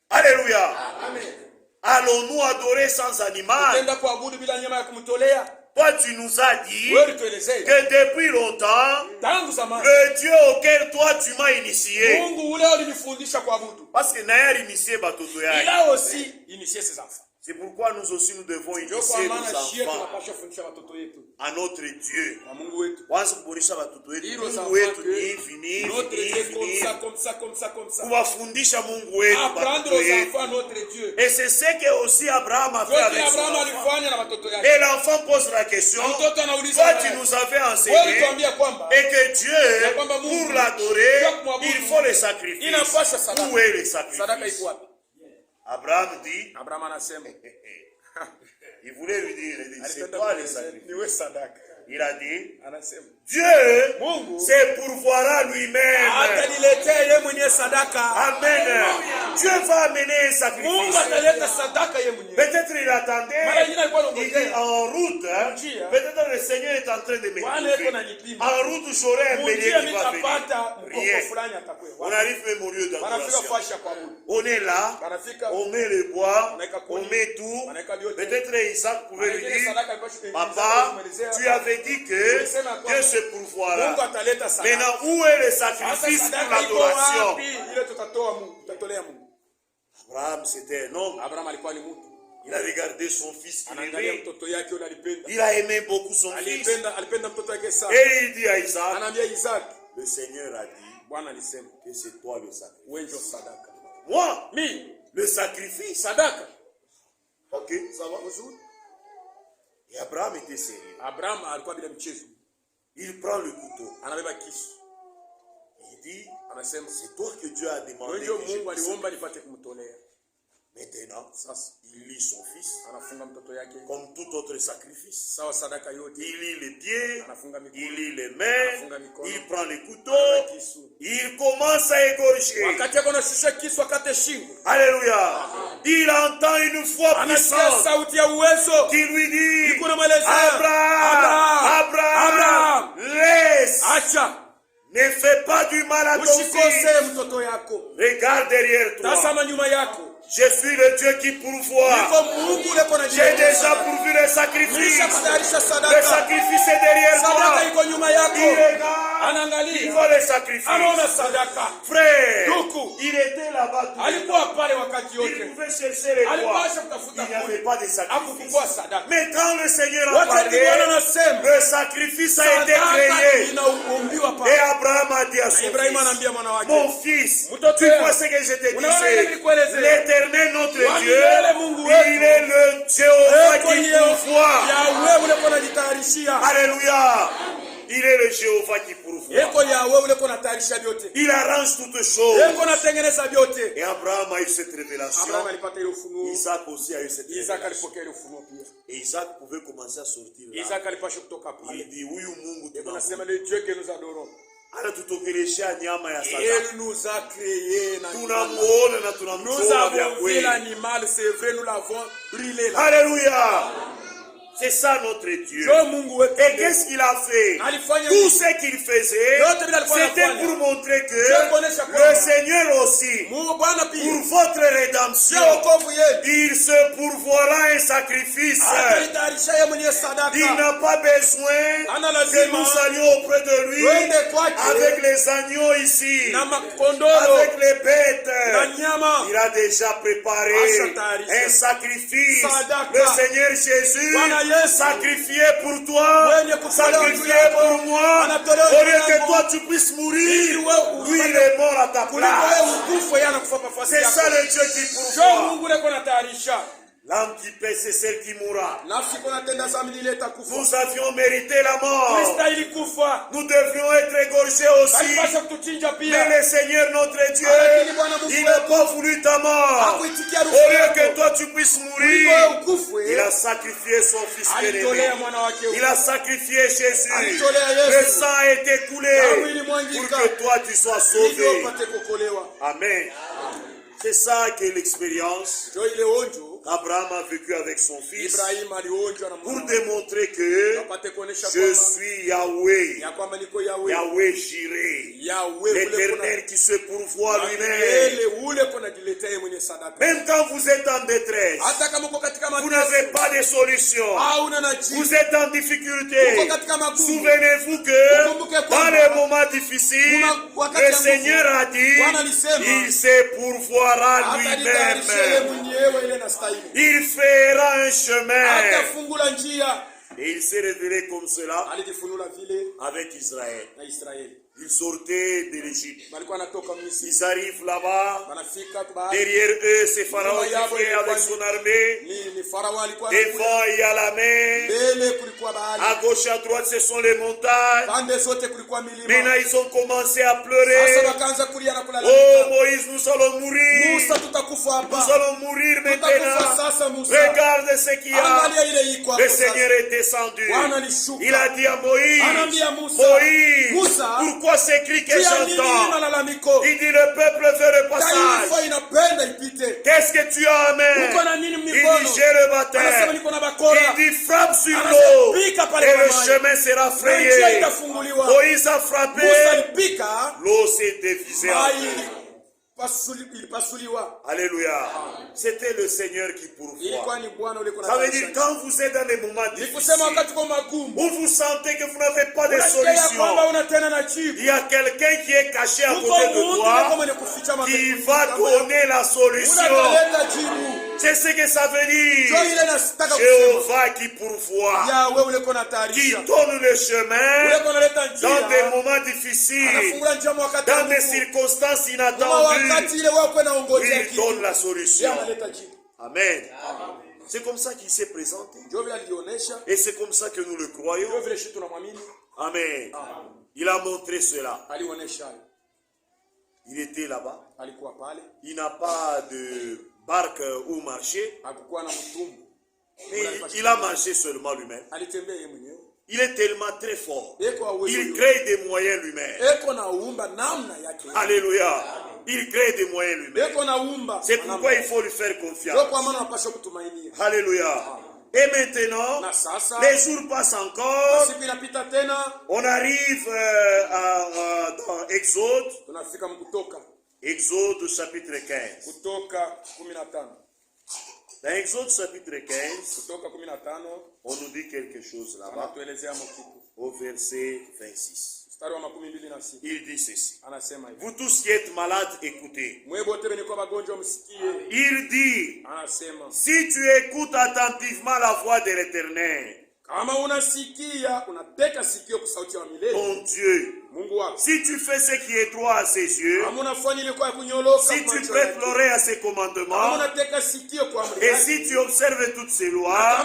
Alléluia. Allons-nous adorer sans animal? Toi, tu nous as dit que depuis longtemps, le Dieu auquel toi tu m'as initié, parce que Nayar initié Batoto, il a aussi initié ses enfants. C'est pourquoi nous aussi nous devons initier nos enfants à notre Dieu. Et c'est ce que aussi Abraham a fait avec son enfant. Et l'enfant pose la question, toi tu nous avais enseigné et que Dieu, pour l'adorer, il faut le sacrifice. Où est le sacrifice? Abraham dit, il voulait lui dire, c'est toi le sacrifice. Il a dit, Dieu se pourvoira lui-même. Amen. Dieu va amener un sacrifice. Peut-être il attendait, il est en route. Peut-être le Seigneur est en train de me trouver. En route, j'aurai un bélier qui va venir. Rien. On arrive même au lieu d'adoration. On est là, on met le bois, on met tout. Peut-être Isaac pouvait lui dire, Papa, tu avais dit que Dieu se pourvoira. Maintenant, où est le sacrifice pour l'adoration? Abraham, c'était un homme. Il a regardé son fils qu'il aimait. Il a aimé beaucoup son fils. Et il dit à Isaac, le Seigneur a dit que c'est toi le sacrifice. Moi, le sacrifice. Ok, ça va. Et Abraham était sérieux. Il prend le couteau. Il dit, c'est toi que Dieu a demandé que je maintenant, il lit son fils comme tout autre sacrifice. Il lit les pieds, il lit les mains, il prend les couteaux, il commence à égorger. Alléluia. Il entend une voix puissante qui lui dit, Abraham, laisse. Ne fais pas du mal à ton fils. Regarde derrière toi. Je suis le Dieu qui pourvoit. J'ai déjà pourvu le sacrifice. Le sacrifice est derrière toi. Il regarde. Il voit le sacrifice. Frère, il était là-bas tout le temps. Il pouvait chercher les bois. Il n'y avait pas de sacrifice. Mais quand le Seigneur a parlé, le sacrifice a été créé. Et Abraham a dit à son fils, mon fils, tu vois ce que je te disais. L'Éternel notre Dieu, il est le Jéhovah qui pourvoit. Alléluia. Il est le Jéhovah qui pourvoit. Il arrange toutes choses. Et Abraham a eu cette révélation. Isaac aussi a eu cette révélation. Et Isaac pouvait commencer à sortir là. Il dit, oui, Mungu, le Dieu que nous adorons. Il nous a créé. Nous avons vu l'animal, c'est vrai, nous l'avons brûlé là. Alléluia. C'est ça notre Dieu. Et qu'est-ce qu'il a fait? Tout ce qu'il faisait, c'était pour montrer que le Seigneur aussi, pour votre rédemption, il se pourvoira un sacrifice. Il n'a pas besoin que nous allions auprès de lui avec les agneaux ici, avec les bêtes. Il a déjà préparé un sacrifice. Le Seigneur Jésus sacrifié pour toi, sacrifié pour moi, au lieu que toi tu puisses mourir, lui il est mort à ta place. C'est ça le Dieu qui pourvoit. L'âme qui paie, c'est celle qui mourra. Nous avions mérité la mort. Nous devrions être égorgés aussi. Mais le Seigneur notre Dieu, il n'a pas voulu ta mort. Au lieu que toi tu puisses mourir, il a sacrifié son fils bien-aimé. Il a sacrifié Jésus. Le sang a été coulé pour que toi tu sois sauvé. Amen. C'est ça que l'expérience qu'Abraham a vécu avec son fils pour démontrer que je suis Yahweh, Yahweh Jireh, l'Éternel qui se pourvoit lui-même. Même quand vous êtes en détresse, vous n'avez pas de solution, vous êtes en difficulté, souvenez-vous que dans les moments difficiles, le Seigneur a dit, il se pourvoira lui-même. Il fera un chemin. Et il s'est révélé comme cela avec Israël. Ils sortaient de l'Égypte. Ils arrivent là-bas. Derrière eux, c'est Pharaon qui vient avec son armée. Devant, il y a la mer. À gauche, à droite, ce sont les montagnes. Maintenant, ils ont commencé à pleurer. Oh Moïse, nous allons mourir. Nous allons mourir maintenant. Regarde ce qu'il y a. Le Seigneur est descendu. Il a dit à Moïse, Moïse, pourquoi ces cris que j'entends? Il dit, le peuple veut le passage. Qu'est-ce que tu as à main? Il dit, j'ai le baptême. Il dit, frappe sur l'eau et le chemin sera frayé. Moïse a frappé, l'eau s'est divisée. Alléluia. C'était le Seigneur qui pourvoit. Ça veut dire quand vous êtes dans des moments difficiles, où vous sentez que vous n'avez pas de solution, il y a quelqu'un qui est caché à côté de toi qui va donner la solution. C'est ce que ça veut dire. Jéhovah qui pourvoit, qui donne le chemin dans des moments difficiles, dans des circonstances inattendues. Il donne la solution. Amen. C'est comme ça qu'il s'est présenté. Et c'est comme ça que nous le croyons. Amen. Il a montré cela. Il était là-bas. Il n'a pas de barque où marcher. Mais il a marché seulement lui-même. Il est tellement très fort. Il crée des moyens lui-même. Alléluia. Il crée des moyens lui-même. C'est pourquoi il faut lui faire confiance. Alléluia. Et maintenant, les jours passent encore. On arrive dans Exode. Exode chapitre 15. Dans Exode chapitre 15, on nous dit quelque chose là-bas. Au verset 26. Il dit ceci. Vous tous qui êtes malades, écoutez. Il dit, si tu écoutes attentivement la voix de l'Éternel, ton Dieu, si tu fais ce qui est droit à ses yeux, si tu prêtes l'oreille à ses commandements, et si tu observes toutes ses lois,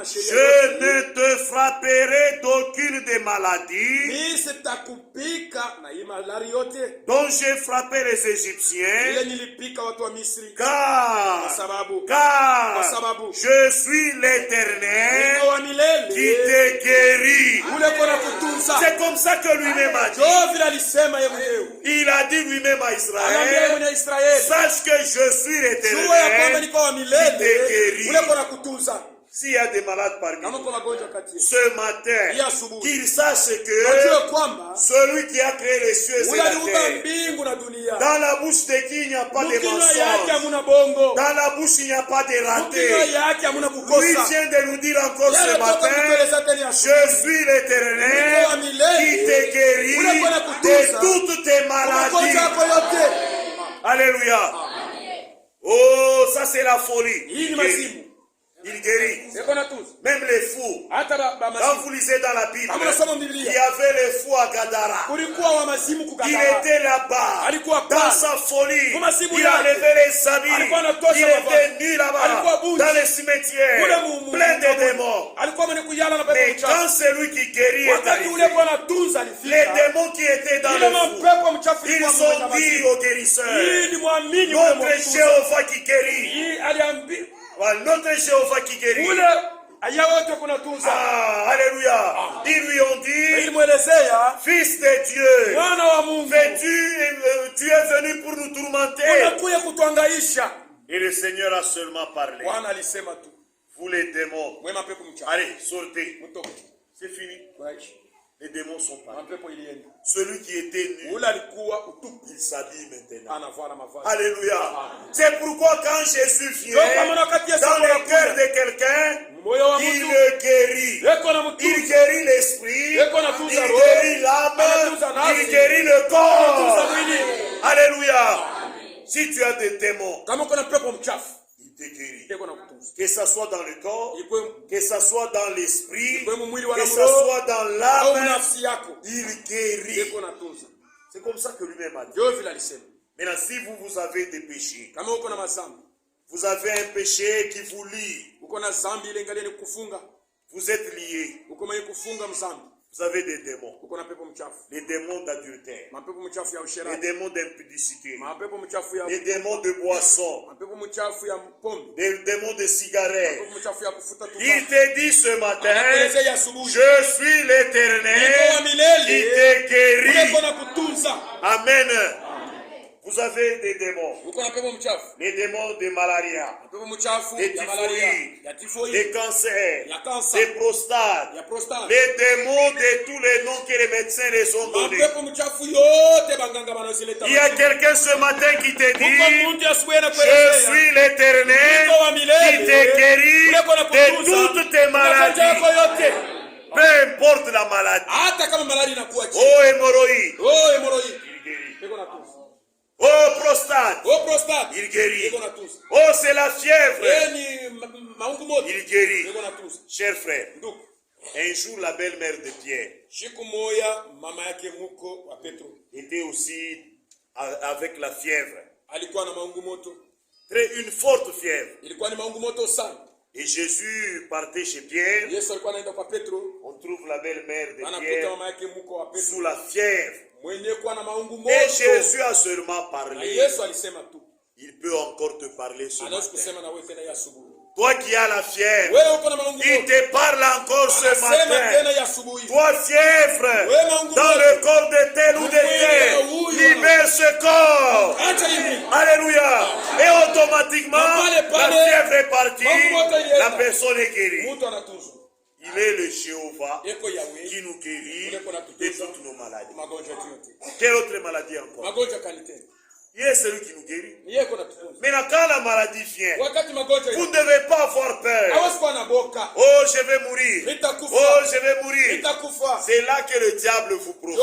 je ne te frapperai d'aucune des maladies dont j'ai frappé les Égyptiens, car je suis l'Éternel qui te guérit. C'est comme ça que lui-même a dit. Il a dit lui-même à Israël, sache que je suis l'Éternel qui te guérit. S'il y a des malades parmi nous, ce matin, qu'ils sachent que celui qui a créé les cieux et la terre, dans la bouche de qui il n'y a pas de mensonge, dans la bouche il n'y a pas de raté, lui vient de nous dire encore ce matin, je suis l'Éternel qui te guérit de toutes tes maladies. Alléluia. Oh, ça c'est la folie. Il guérit. Même les fous. Quand vous lisez dans la Bible, il y avait les fous à Gadara. Il était là-bas. Dans sa folie, il a levé les habits. Il était nu là-bas. Dans les cimetières. Plein de démons. Mais quand celui qui guérit est arrivé, les démons qui étaient dans le fou, ils ont dit aux guérisseurs, notre Jéhovah qui guérit. Notre Jéhovah qui guérit. Ah, alléluia. Ils lui ont dit, fils de Dieu, tu es venu pour nous tourmenter. Et le Seigneur a seulement parlé. Vous les démons, allez, sortez. C'est fini. Les démons sont partis. Celui qui était nu, il s'habille maintenant. Alléluia. C'est pourquoi quand Jésus vient dans le cœur de quelqu'un, il le guérit. Il guérit l'esprit, il guérit l'âme, il guérit le corps. Alléluia. Si tu as des démons, il te guérit. Que ça soit dans le corps, que ça soit dans l'esprit, que ça soit dans l'âme, il guérit. C'est comme ça que lui-même a dit. Maintenant, si vous avez des péchés, vous avez un péché qui vous lie, Vous êtes liés. Vous avez des démons. Les démons d'adultère. Les démons d'impudicité. Les démons de boisson. Les démons de cigarettes. Il te dit ce matin, je suis l'Éternel qui te guérit. Amen. Vous avez des démons. Les démons de malaria, des typhoïdes, des cancers, des prostates, les démons de tous les noms que les médecins les ont donnés. Il y a quelqu'un ce matin qui te dit, je suis l'Éternel qui te guérit de toutes tes maladies. Peu importe la maladie. Oh hémorroïde. Il guérit. Oh prostate, il guérit. Oh c'est la fièvre, il guérit. Chers frères, un jour la belle-mère de Pierre était aussi avec la fièvre, une forte fièvre. Et Jésus partait chez Pierre. On trouve la belle-mère de Pierre sous la fièvre. Et Jésus a seulement parlé. Il peut encore te parler ce matin. Toi qui as la fièvre, il te parle encore ce matin. Toi fièvre, dans le corps de tel ou de tel, libère ce corps. Alléluia. Et automatiquement, la fièvre est partie, la personne est guérie. Il est le Jéhovah qui nous guérit de toutes nos maladies. Quelle autre maladie encore? Il est celui qui nous guérit. Maintenant, quand la maladie vient, vous ne devez pas avoir peur. Oh, je vais mourir. Oh, je vais mourir. C'est là que le diable vous profite.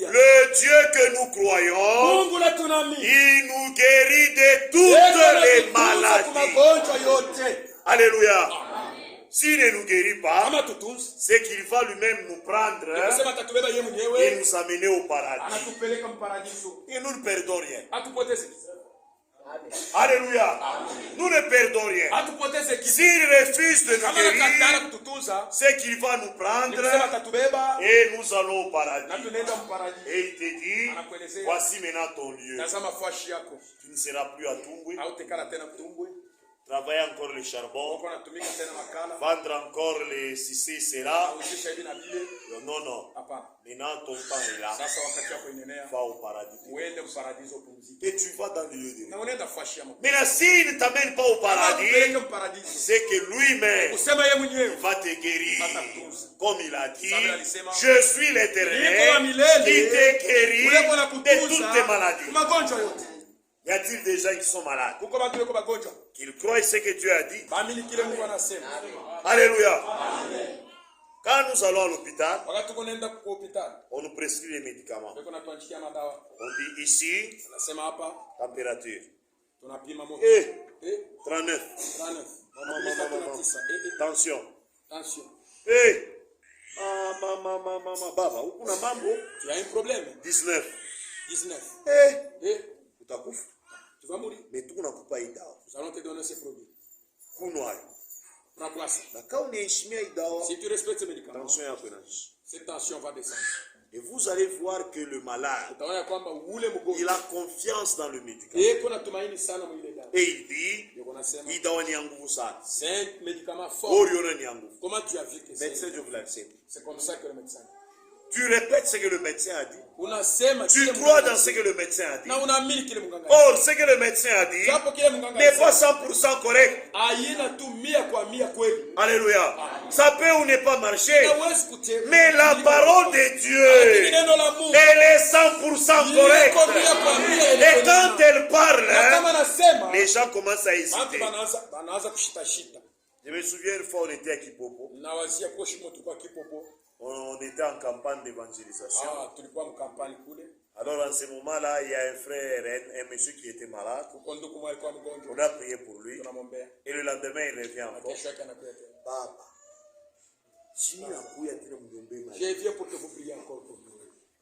Le Dieu que nous croyons, il nous guérit de toutes les maladies. Alléluia. S'il ne nous guérit pas, c'est qu'il va lui-même nous prendre et nous amener au paradis. Et nous ne perdons rien. Alléluia. Nous ne perdons rien. S'il refuse de nous guérir, c'est qu'il va nous prendre et nous allons au paradis. Et il te dit, voici maintenant ton lieu. Tu ne seras plus à Tumbwe. Travailler encore le charbon, vendre encore les ceci, cela. Non, non. Maintenant, ton temps est là. Va au paradis. Et tu vas dans le lieu de Dieu. Maintenant, s'il ne t'amène pas au paradis, c'est que lui-même va te guérir. Comme il a dit, je suis l'Éternel qui te guérit de toutes tes maladies. Y a-t-il des gens qui sont malades? Qu'ils croient ce que Dieu a dit? Alléluia. Quand nous allons à l'hôpital, on nous prescrit les médicaments. On dit ici, température. 39. Tension. Baba, tu as un problème. 19. Tu vas mourir. Mais tout n'a pas été. Nous allons te donner ces produits. Si tu respectes ces médicaments, cette tension va descendre. Et vous allez voir que le malade, il a confiance dans le médicament. Et il dit, c'est un médicament fort. Comment tu as vu que médecin, je vous l'accepte. C'est comme ça que le médecin dit. Tu répètes ce que le médecin a dit. Tu crois dans ce que le médecin a dit. Or, ce que le médecin a dit n'est pas 100% correct. Alléluia. Ça peut ou ne pas marcher. Mais la parole de Dieu, elle est 100% correcte. Et quand elle parle, les gens commencent à hésiter. Je me souviens une fois, on était à Kipopo. On était en campagne d'évangélisation. Alors en ce moment-là, il y a un frère, un monsieur qui était malade. On a prié pour lui. Et le lendemain, il revient encore. Papa, je viens pour que vous priez encore pour lui.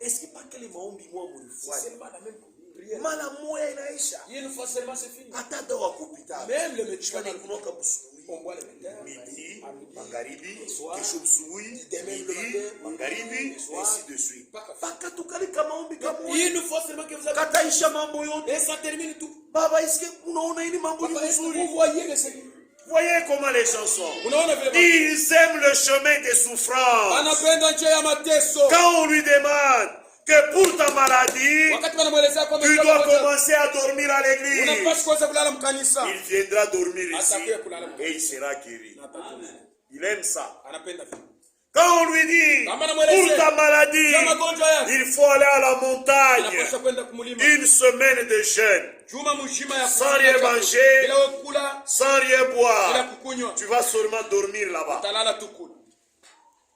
Est-ce que pas que les maombi moi c'est seulement la même pour lui. prière. Mala moya inaisha. Une fois seulement c'est fini. Atata wa kupita. Même le médecin kunoka busui. on boit le matin, Midi, magharibi, soir, kesho busui, midi, magharibi, ainsi de suite. Paka tukali kama ombi kama une fois seulement que vous avez kataisha mambo yote. et ça termine tout. Baba, est-ce que unaona ini mambo ni nzuri? Vous voyez le Seigneur. Voyez comment les gens sont. Unaona vile Ils aiment le chemin des souffrances. anapenda njia ya mateso. Quand on lui demande que pour ta maladie, Wakati wanamuelezea kwamba tu dois commencer à dormir à l'église, unapaswa kuanza kulala mkanisa. il viendra dormir ici Atakuja kulala et il sera guéri. na atapona. Il aime ça. Anapenda vile. Quand on lui dit Kama pour anamuelezea ta maladie, ya magonjwa yake, il faut aller à la montagne, anapaswa kwenda kumulima. une semaine de jeûne, Juma mzima ya sans rien manger, bila kula, sans rien bila boire. kukunywa. Tu vas seulement dormir là-bas. Utalala tu kula.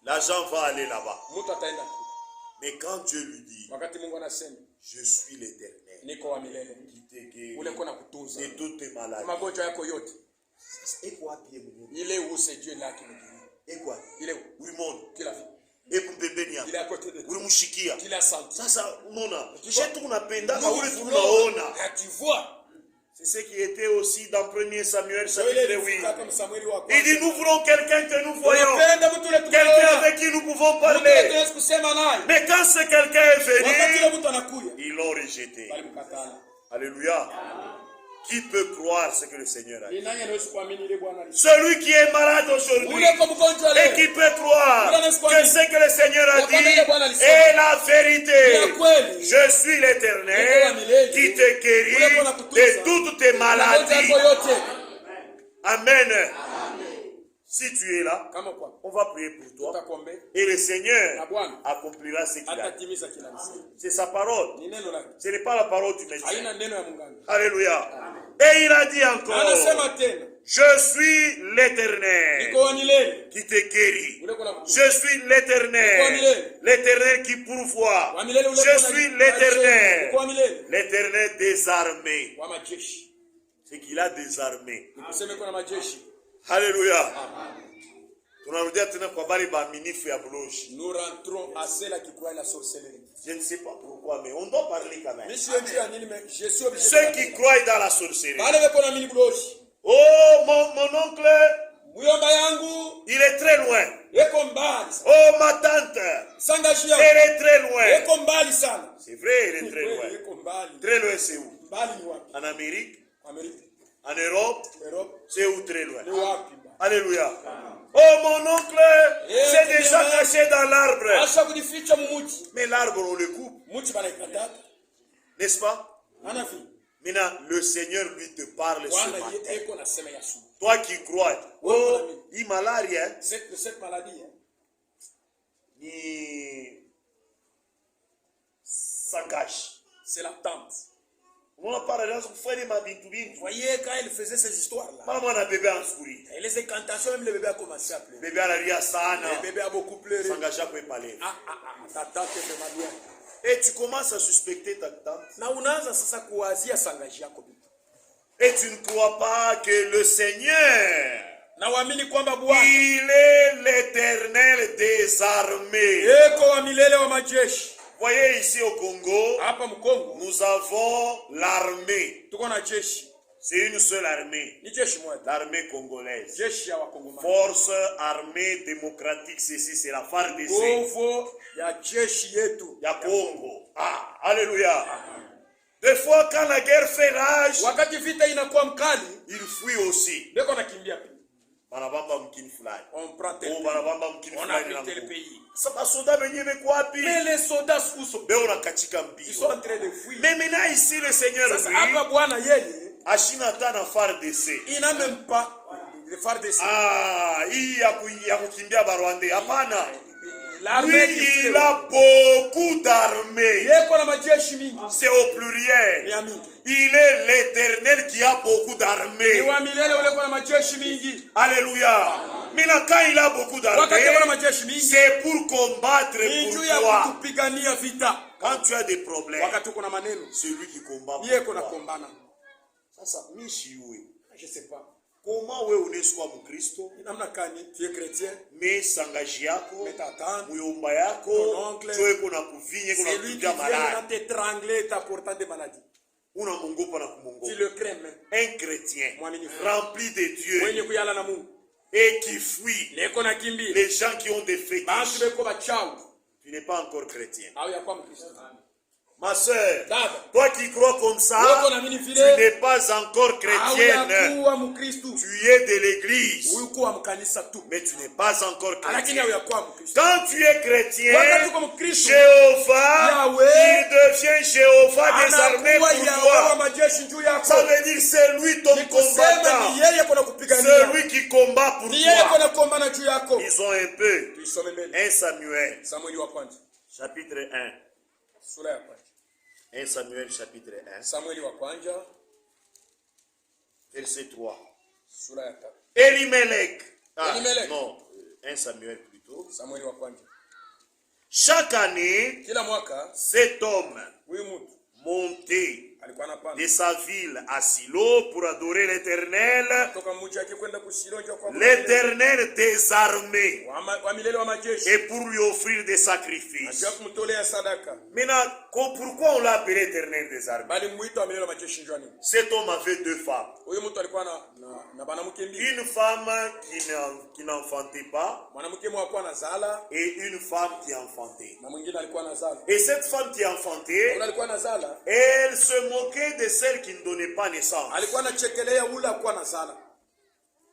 L'argent va aller là-bas. Mtu ataenda kula. Mais quand Dieu lui dit, Wakati Mungu anasema, je suis l'Éternel niko wa milele, qui te guérit ule kona kutunza de toutes tes maladies. magonjwa yako yote. Et quoi, Pierre Mounier? Ile use Dieu là qui me guérit. Et quoi? Ile Oui, mon. kila vie. Et kumbebenia. Il est à côté de toi. Ulimushikia. Kila santi. Sasa unaona, kisha tunapenda Nous ule voulons- tunaona. Ah, tu vois. C'est ce qui était aussi dans 1 Samuel Ile chapitre 8. ilifika kama Samueli wa Il dit, nous voulons quelqu'un que nous voyons, Tunapenda mtu ule quelqu'un tunaona. avec qui nous pouvons Mtu parler. tunaweza kusema naye. Mais quand ce quelqu'un est Wakati ile venu, mtu anakuja, ils l'ont rejeté. bali mkatala. Alléluia. Qui peut croire ce que le Seigneur a dit? Ni nani anaweza kuamini ile Bwana alisema? Celui qui est malade aujourd'hui Ule kwa mgonjwa et leo. qui peut croire que ce que le Seigneur a dit est la vérité. Je suis l'Éternel qui te guérit de toutes tes maladies. Amen. Si tu es là, Kama kwa on va prier pour toi utakuombe et le Seigneur na Bwana accomplira ce qu'il a dit. atatimiza kila msemo. C'est sa parole. Ni neno lake. Ce n'est pas la parole du médecin. Haina neno ya munganga. Alléluia. Et il a dit encore, Anasema tena, je suis l'Éternel niko wa milele. qui te guérit. Ule kuna Je suis l'Éternel, l'Éternel qui pourvoit. wa milele ule Je kuna- suis l'Éternel, Niko wa milele. l'Éternel des armées. Wa majeshi. C'est qu'il a des armées. Kuseme kuna majeshi. Alléluia. Tunarudia tena kwa bali ba minifu ya buloshi. Nous rentrons à celle qui croit à la sorcellerie. Je ne sais pas pourquoi, mais on doit parler quand même. Monsieur Dieu a dit, mais je suis obligé. Ceux qui croient dans la sorcellerie. Bale beko na mini buloshi. Oh, mon oncle, Muyomba yangu il est très loin. eko mbali. Oh, ma tante, Sangashi elle yangu est très loin. eko mbali sana. C'est vrai, elle est très loin. Eko mbali. Très loin, c'est où? Mbali ni wapi? En Amérique? Amerika. En Europe? Europe. C'est où très loin? Ni wapi? Alléluia. Oh, mon oncle, c'est déjà caché dans l'arbre. Asha kujificha mumuti. Mais l'arbre, on le coupe, Muti banaikata. n'est-ce pas? Anafi. Maintenant, le Seigneur lui te parle ce Bwana matin. eko nasema ya subu. Toi qui crois, oh, il malaria, hein? Cette maladie, hein, Ni sakash. c'est la tante. On a parlé de faire ma bintu bintu. Vous voyez, quand elle faisait ces histoires-là, Maman a bébé en souris. et les incantations, même le bébé a commencé à pleurer. Bébé a ria sana. Le bébé a beaucoup pleuré. S'engagea pour parler. Ta tante est vraiment bien. Et tu commences à suspecter ta tante. Na unaanza sasa kuwazia sangaji yako bibi. Et tu ne crois pas que le Seigneur, Na waamini kwamba Bwana il est l'Éternel des armées. eko wa milele wa majeshi. Voyez ici au Congo, Hapa Mkongo nous avons l'armée. tuko na jeshi. C'est une seule armée, Ni jeshi moja. l'armée congolaise. Jeshi ya Wakongomani. Force armée démocratique, ceci, c'est la FARDC. Nguvu ya jeshi yetu Ya Congo. Ah, alléluia. Des fois, quand la guerre fait rage, wakati vita inakuwa mkali, il fuit aussi. beko nakimbia pia. Banabamba mkini fulani. On prend tel Oh, pays. banabamba mkini On fulani a na pris tel nguvu. pays. Sasa soda benye beko wapi? Mais les soldats sont Beo na katika ils sont en mbio. train de fuir. Mais maintenant ici le Seigneur Sasa hapa lui, Bwana yeye ashina tana FARDC. il n'a même pas le phare de Ah, hii ya kukimbia Barwande. Hapana. l'armée Lui, qui il a beaucoup d'armées. yeko na majeshi mingi. C'est au pluriel. Ya mingi. Il est l'Éternel qui a beaucoup Ni d'armées. wa milele ule kwa majeshi mingi. Alléluia. Maintenant, quand il a beaucoup Wakati kuna d'armées, majeshi mingi, c'est pour combattre ni pour juu ya toi. kutupigania vita. Quand tu as des problèmes, Wakati kuna maneno, c'est lui qui combat yeko pour na toi. kombana. Sasa, mishi uwe. Je sais pas. Comment wewe unaweza kuwa Mkristo? Namna gani tu es chrétien? Mais sangaji yako, Mais ta tante, muyomba yako, ton oncle, tu eko na kuvinye kuna c'est lui qui kuja vient malade. t'étrangler et t'apportant des maladies. Una mungopa na Tu kumungopa. le crains même. Un chrétien Mwaminifu. rempli de Dieu Mwenye kuyala na Mungu. et qui fuit Leko na kimbi. les gens qui ont des fétiches. Bantu beko bachao. Tu n'es pas encore chrétien. Au ya kwa Mkristo. Ma soeur, Dada. toi qui crois comme ça, Weko na mini tu vile. n'es pas encore Au chrétienne. ya kuwa Mkristo. Tu es de l'église, Huyu kuwa mkanisa tu. mais tu n'es pas encore Lakini chrétien. au ya kuwa Mkristo. Quand tu es chrétien, Wakati uko Mkristo, Jéhovah, Yahweh, il devient Jéhovah des armées anakuwa pour Yahweh wa toi. majeshi juu yako. Ça veut dire c'est lui ton Ni kusema combattant. ni yeye kuna C'est kupigania. lui qui combat pour Ni yeye toi. kuna kuombana juu yako. Ils ont un peu. Tuisome mbele. 1 Samuel, Samueli wa kwanza. chapitre 1. Sura ya kwanza. 1 Samuel, chapitre 1, Samueli wa kwanza. verset 3. Sura ya 3. Elimelech. Elimelech. Non, 1 Samuel plutôt. Samueli wa kwanza. Chaque année, Kila mwaka cet homme huyu mtu montait alikuwa anapanda de sa ville à Silo pour adorer l'Éternel, kutoka mji wake kwenda kusilonja kwa l'Éternel des armées, wa milele wa majeshi. et pour lui offrir des sacrifices. Acha kumtolea sadaka. Maintenant, pourquoi on l'a appelé Éternel des armées? Bali mwito wa milele wa majeshi njoni. Cet homme avait deux femmes. Huyu mtu alikuwa na banamke mbili. Une femme qui n'enfantait pas Mwanamke mmoja alikuwa anazala et une femme qui enfantait. na mwingine alikuwa anazala. Et cette femme qui enfantait, Yule alikuwa anazala, elle se moquait de celle qui ne donnait pas naissance. alikuwa anachekelea ule alikuwa anazala.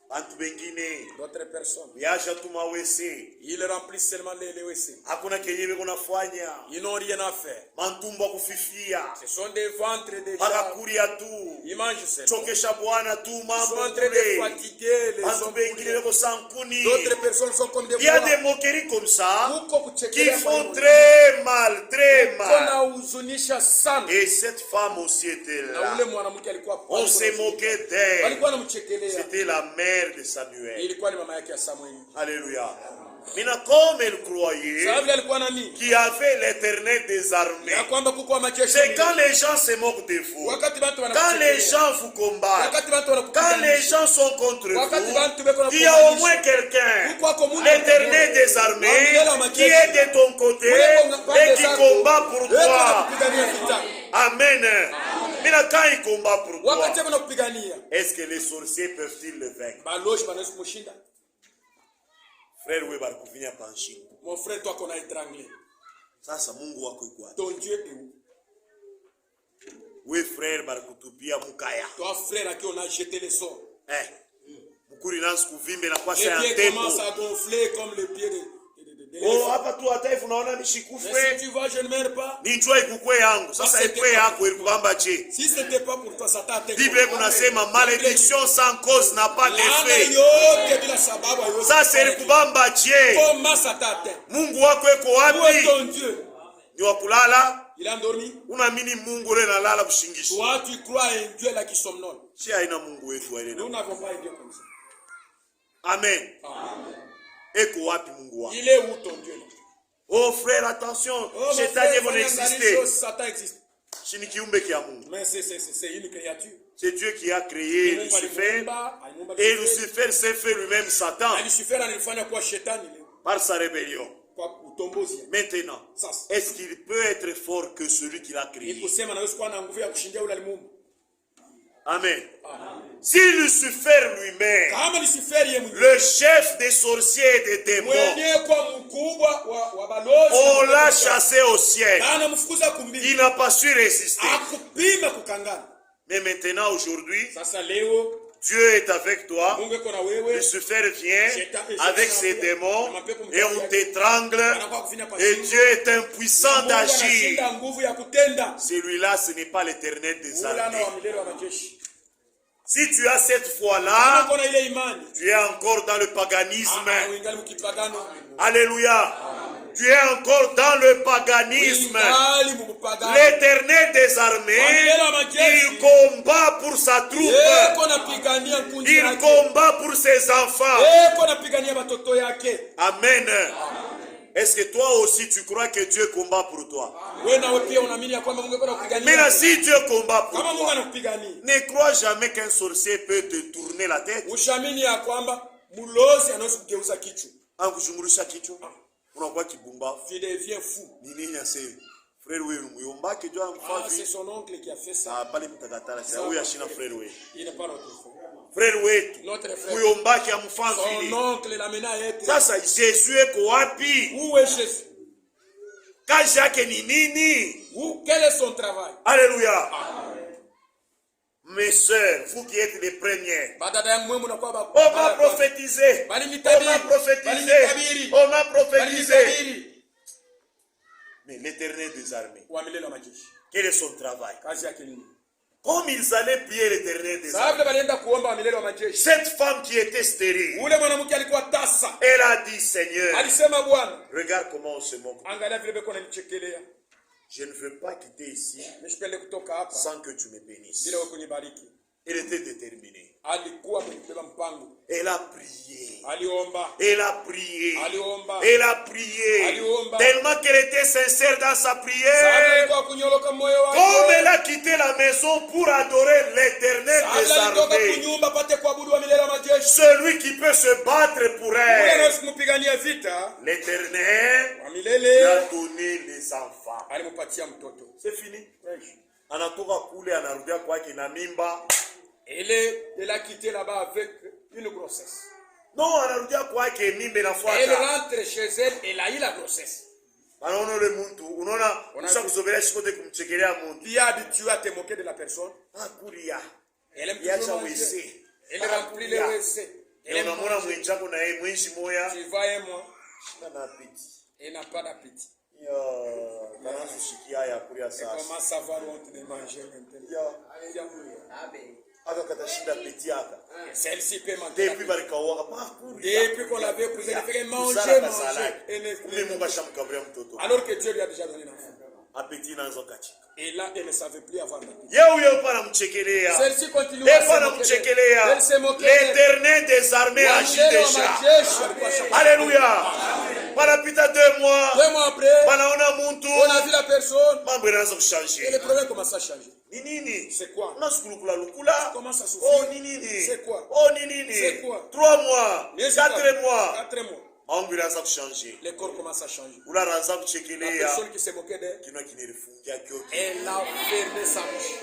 Bantu bengine D'autres personnes, yasha tumawese, il remplit seulement les WC. hakuna kenye beko nafanya, Ils n'ont rien à faire. mantumba kufifia, Ce sont des ventres déjà. bakakuria tu, Ils mangent seulement. chokesha bwana tu, Ils mambo sont en train de kule. fatiguer les Bantu hommes. bengine beko sankuni. D'autres personnes sont comme des Il y a bois. des moqueries comme ça Huko qui kuchekelea font kwa très mal, très mal. kuna huzunisha sana. Et cette femme aussi était Na là. ule mwanamke alikuwa On se moquait d'elle. walikuwa wanamchekelea. C'était la mère de Samuel. Ilikuwa ni mama yake ya Samueli. Alléluia. Maintenant, comme elle croyait Sababu alikuwa nani? qu'il y avait l'Éternel des armées, Ya kwamba kuko wa majeshi. c'est quand les gens se moquent de vous, Wakati watu quand les gens vous combattent, wakati watu quand les wanakupigania. gens sont contre Wakati vous, watu beko na il y a au moins quelqu'un, l'Éternel des armées, qui est de ton côté et qui combat pour toi. Amen. Maintenant, quand il combat pour toi, Wakati wanakupigania. est-ce que les sorciers peuvent-ils le vaincre? Baloshi banaweza kumshinda. Frère, we barikuvinya panshi. Mon frère toi qu'on a étranglé. Sasa Mungu wako iko wapi? Ton Dieu est où? We frère barikutupia mukaya. Toi frère à qui on a jeté les sorts. Mukuri nansi kuvimbe na kwa Les ya pieds tempo. commencent à gonfler comme les pieds de Oh, hapa tu hata hivi unaona mais si nishikufe. tu vois, je ne meurs pas. Ni njoo ikukwe yangu. Sasa ikwe yako ilikubamba je? Si ce n'était pas pour toi, ça t'a atteint. Bible kunasema malédiction sans cause n'a pas Laana d'effet. yote bila sababu haiwezi. Sasa ilikubamba je? Comment ça t'a atteint? Mungu wako iko Où est wapi? ton Dieu? Ni wa kulala? Il a endormi. Unaamini Mungu leo analala kushingisha? Toi, tu crois à un Dieu là qui somnole. Si haina Mungu wetu wa ile. Nous n'avons pas un Dieu comme ça. Amen. Amen. Eko wapi Mungu wako? Il est où ton Dieu là? Oh frère, attention, Oh, shetani yebo n'existe. Satan existe. Chini kiumbe kia Mungu. Mais c'est une créature. C'est Dieu qui a créé Lucifer. Et Lucifer s'est fait lui-même Satan Lucifer alifanya kuwa shetani leo. par sa rébellion. Kwa utombozi. Maintenant, Sasa. est-ce qu'il peut être fort que celui qui l'a créé? Ni kusema naweza kuwa na nguvu ya kushindia ule alimuumba. Amen. Amen. Si Lucifer lui-même, Kama Lucifer yeye mwenyewe, le chef des sorciers et des démons, mwenyewe kwa mkubwa wa balozi, on l'a chassé au ciel, anamfukuza kumbini. il n'a pas su résister. Akupima kukangana. Mais maintenant, aujourd'hui, Sasa leo Dieu est avec toi. Mungu yuko na wewe. Lucifer vient avec ses démons et on t'étrangle. Et Dieu est impuissant d'agir. Celui-là, ce n'est pas l'Éternel des armées. Si tu as cette foi-là, tu es encore dans le paganisme. Alléluia. Tu es encore dans le paganisme. L'Éternel des armées, il combat pour sa troupe. Il combat pour ses enfants. Amen. Est-ce que toi aussi tu crois que Dieu combat pour toi? Mais Maintenant, si Dieu combat pour toi, ne crois jamais qu'un sorcier peut te tourner la tête. Ankushungurisha kichwa. Unakuwa kibumbavu. Tu deviens fou. Nini nyase? Frère wenu muyomba kichwa amfavi. C'est son oncle qui a fait ça. Ah, pale mtakatala. Sasa huyu ashina frère wetu. Il n'est pas notre frère. Frère wetu. Notre frère. Muyomba ki amfavi. Son oncle l'amena été. Sasa Jésus eko wapi? Où est Jésus? Kazi yake ni nini? Quel est son travail? Alléluia. Mes sœurs, vous qui êtes les premières, on m'a prophétisé. On m'a prophétisé. On m'a prophétisé. Mais l'Éternel des armées, quel est son travail? Comme ils allaient prier l'Éternel des armées, cette femme qui était stérile, elle a dit, Seigneur, regarde comment on se moque. Je ne veux pas quitter ici sans que tu me bénisses. Elle était déterminée. Elle a prié. Elle a prié. Elle a prié. Tellement qu'elle était sincère dans sa prière. Comme elle a quitté la maison pour adorer l'Éternel des armées. Celui qui peut se battre pour elle. L'Éternel lui a donné les enfants. C'est fini. Anatoka kule anarudia kwake na mimba. Elle a quitté là-bas avec une grossesse. Non, anarudia kwake mimba inafuata. Elle rentre chez elle, elle a eu la grossesse. Anaona le muntu, unaona ushakuzogelea shikote kumchekelea muntu. Tu es habitué à te moquer de la personne. Ah kulia. Elle aime toujours manger. Elle remplit les WC. Elle aime manger. Mwenjako na yeye mwenji moya. Tu vas et moi. Na appétit. Elle n'a pas d'appétit. Ya, kana sushikia ya kulia sasa. Comment savoir où on te manger maintenant? Ya. Aka katashinda appétit aka. Celle-ci peut manger. Depuis barikawa pa depuis qu'on l'avait posé, elle fait manger. Alors que Dieu lui a déjà donné l'enfant. Appétit dans un kachika. Et là, elle ne savait plus avoir d'appétit. Celle-ci continue à se moquer. L'Éternel des armées agit déjà. Alléluia. Malapita 2 mois. 2 mois après, on a vu la personne. Et le problème commence à changer. Nini. C'est quoi? Tu commences à souffrir. Oh nini. C'est quoi? Oh nini. C'est quoi? 3 mois. 4 mois. 4 mois. Les corps commencent à changer. La personne qui se moquait d'elle, elle a fermé sa bouche.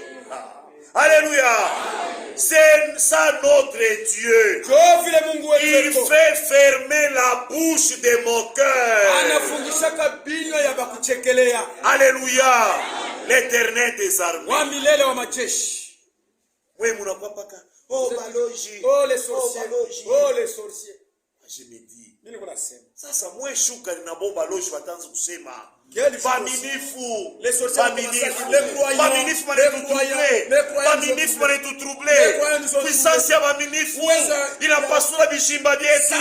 Alléluia. C'est ça notre Dieu. Il fait fermer la bouche de moqueurs. Alléluia. L'Éternel des armées. Oh baloji. Oh les sorciers. Oh les sorciers. Je me dis, sasa mwe shuka linaboba loji watanza kusema baminifu, baminifu manetutrouble, puissance ya baminifu inapasula bishimba vyetu.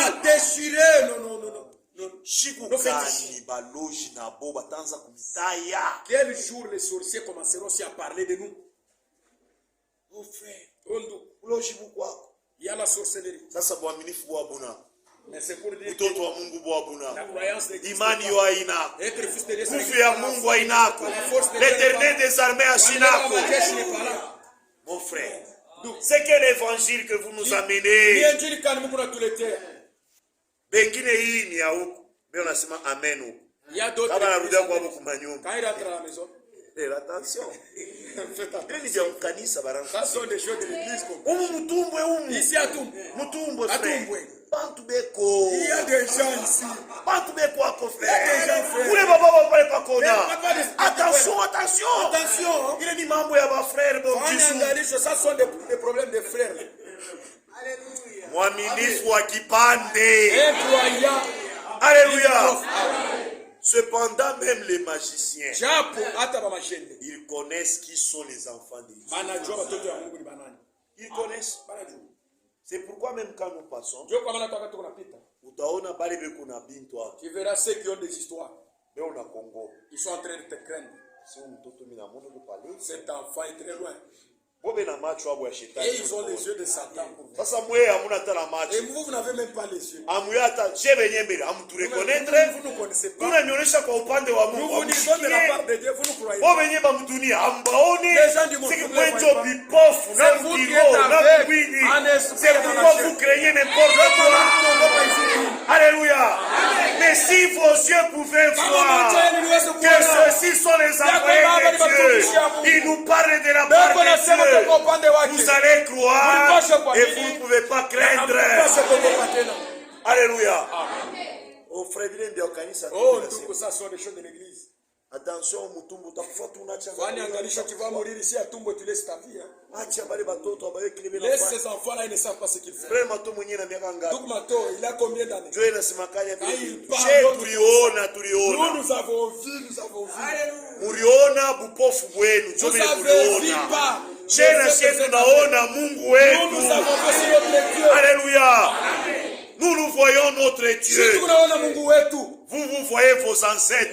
Shiku kani baloji na boba tanza kumitaya. Quel jour les sorciers commenceront aussi à parler de nous? Oh frère, uloji bukwako. Il y a la sorcellerie. Sasa baminifu bwa buna. Mais c'est pour dire que la croyance imani yo hainako, nguvu ya Mungu hainako, l'Éternel des armées hainako. Mon frère, c'est quel évangile que vous nous amenez? Bengine hii ni ya huku. Mimi nasema amen huku. Kama narudia kwa huku manyumba. Quand il rentre à la maison, attention. Il dit au kanisa baranga. Ça sont des choses de l'église. Ici à Tumbo. Mutumbo frère. Bantubeko. Il y a des gens ici. Bantubeko à frère. Vous les baba va pas kona. Attention, attention. Attention. Il est dit mambo ya ba frère bon Jésus. Ça sont des problèmes de frères. Alléluia. Mwaminifu wa kipande. Incroyable. Alléluia. Cependant, même les magiciens, ils connaissent qui sont les enfants de Dieu. Ils connaissent. C'est pourquoi même quand nous passons, tu verras ceux qui ont des histoires. Ils sont en train de te craindre. Cet enfant est très loin. Et ils ont les yeux de Satan pour vous. Et vous n'avez même pas les yeux. Vous ne nous connaissez pas. Nous vous disons de la part de Dieu, vous nous croyez pas. Les gens du monde, c'est vous qui êtes avec un esprit. C'est pourquoi vous craignez n'importe quoi. Alléluia. Mais si vos yeux pouvaient voir que ceux-ci sont les envoyés de Dieu, ils nous parlent de la part de Dieu, vous allez croire et vous ne pouvez pas craindre. Alléluia. Oh, tout ça sont des choses de l'église. Attention, tu vas mourir ici à Tumbo, tu laisses ta vie. Laisse ces enfants-là, ils ne savent pas ce qu'ils font. Il a combien d'années? Nous avons vu, nous avons vu. Vous avez vu pas. Nous avons vu notre Dieu. Alléluia. Nous voyons notre Dieu. Vous voyez vos ancêtres.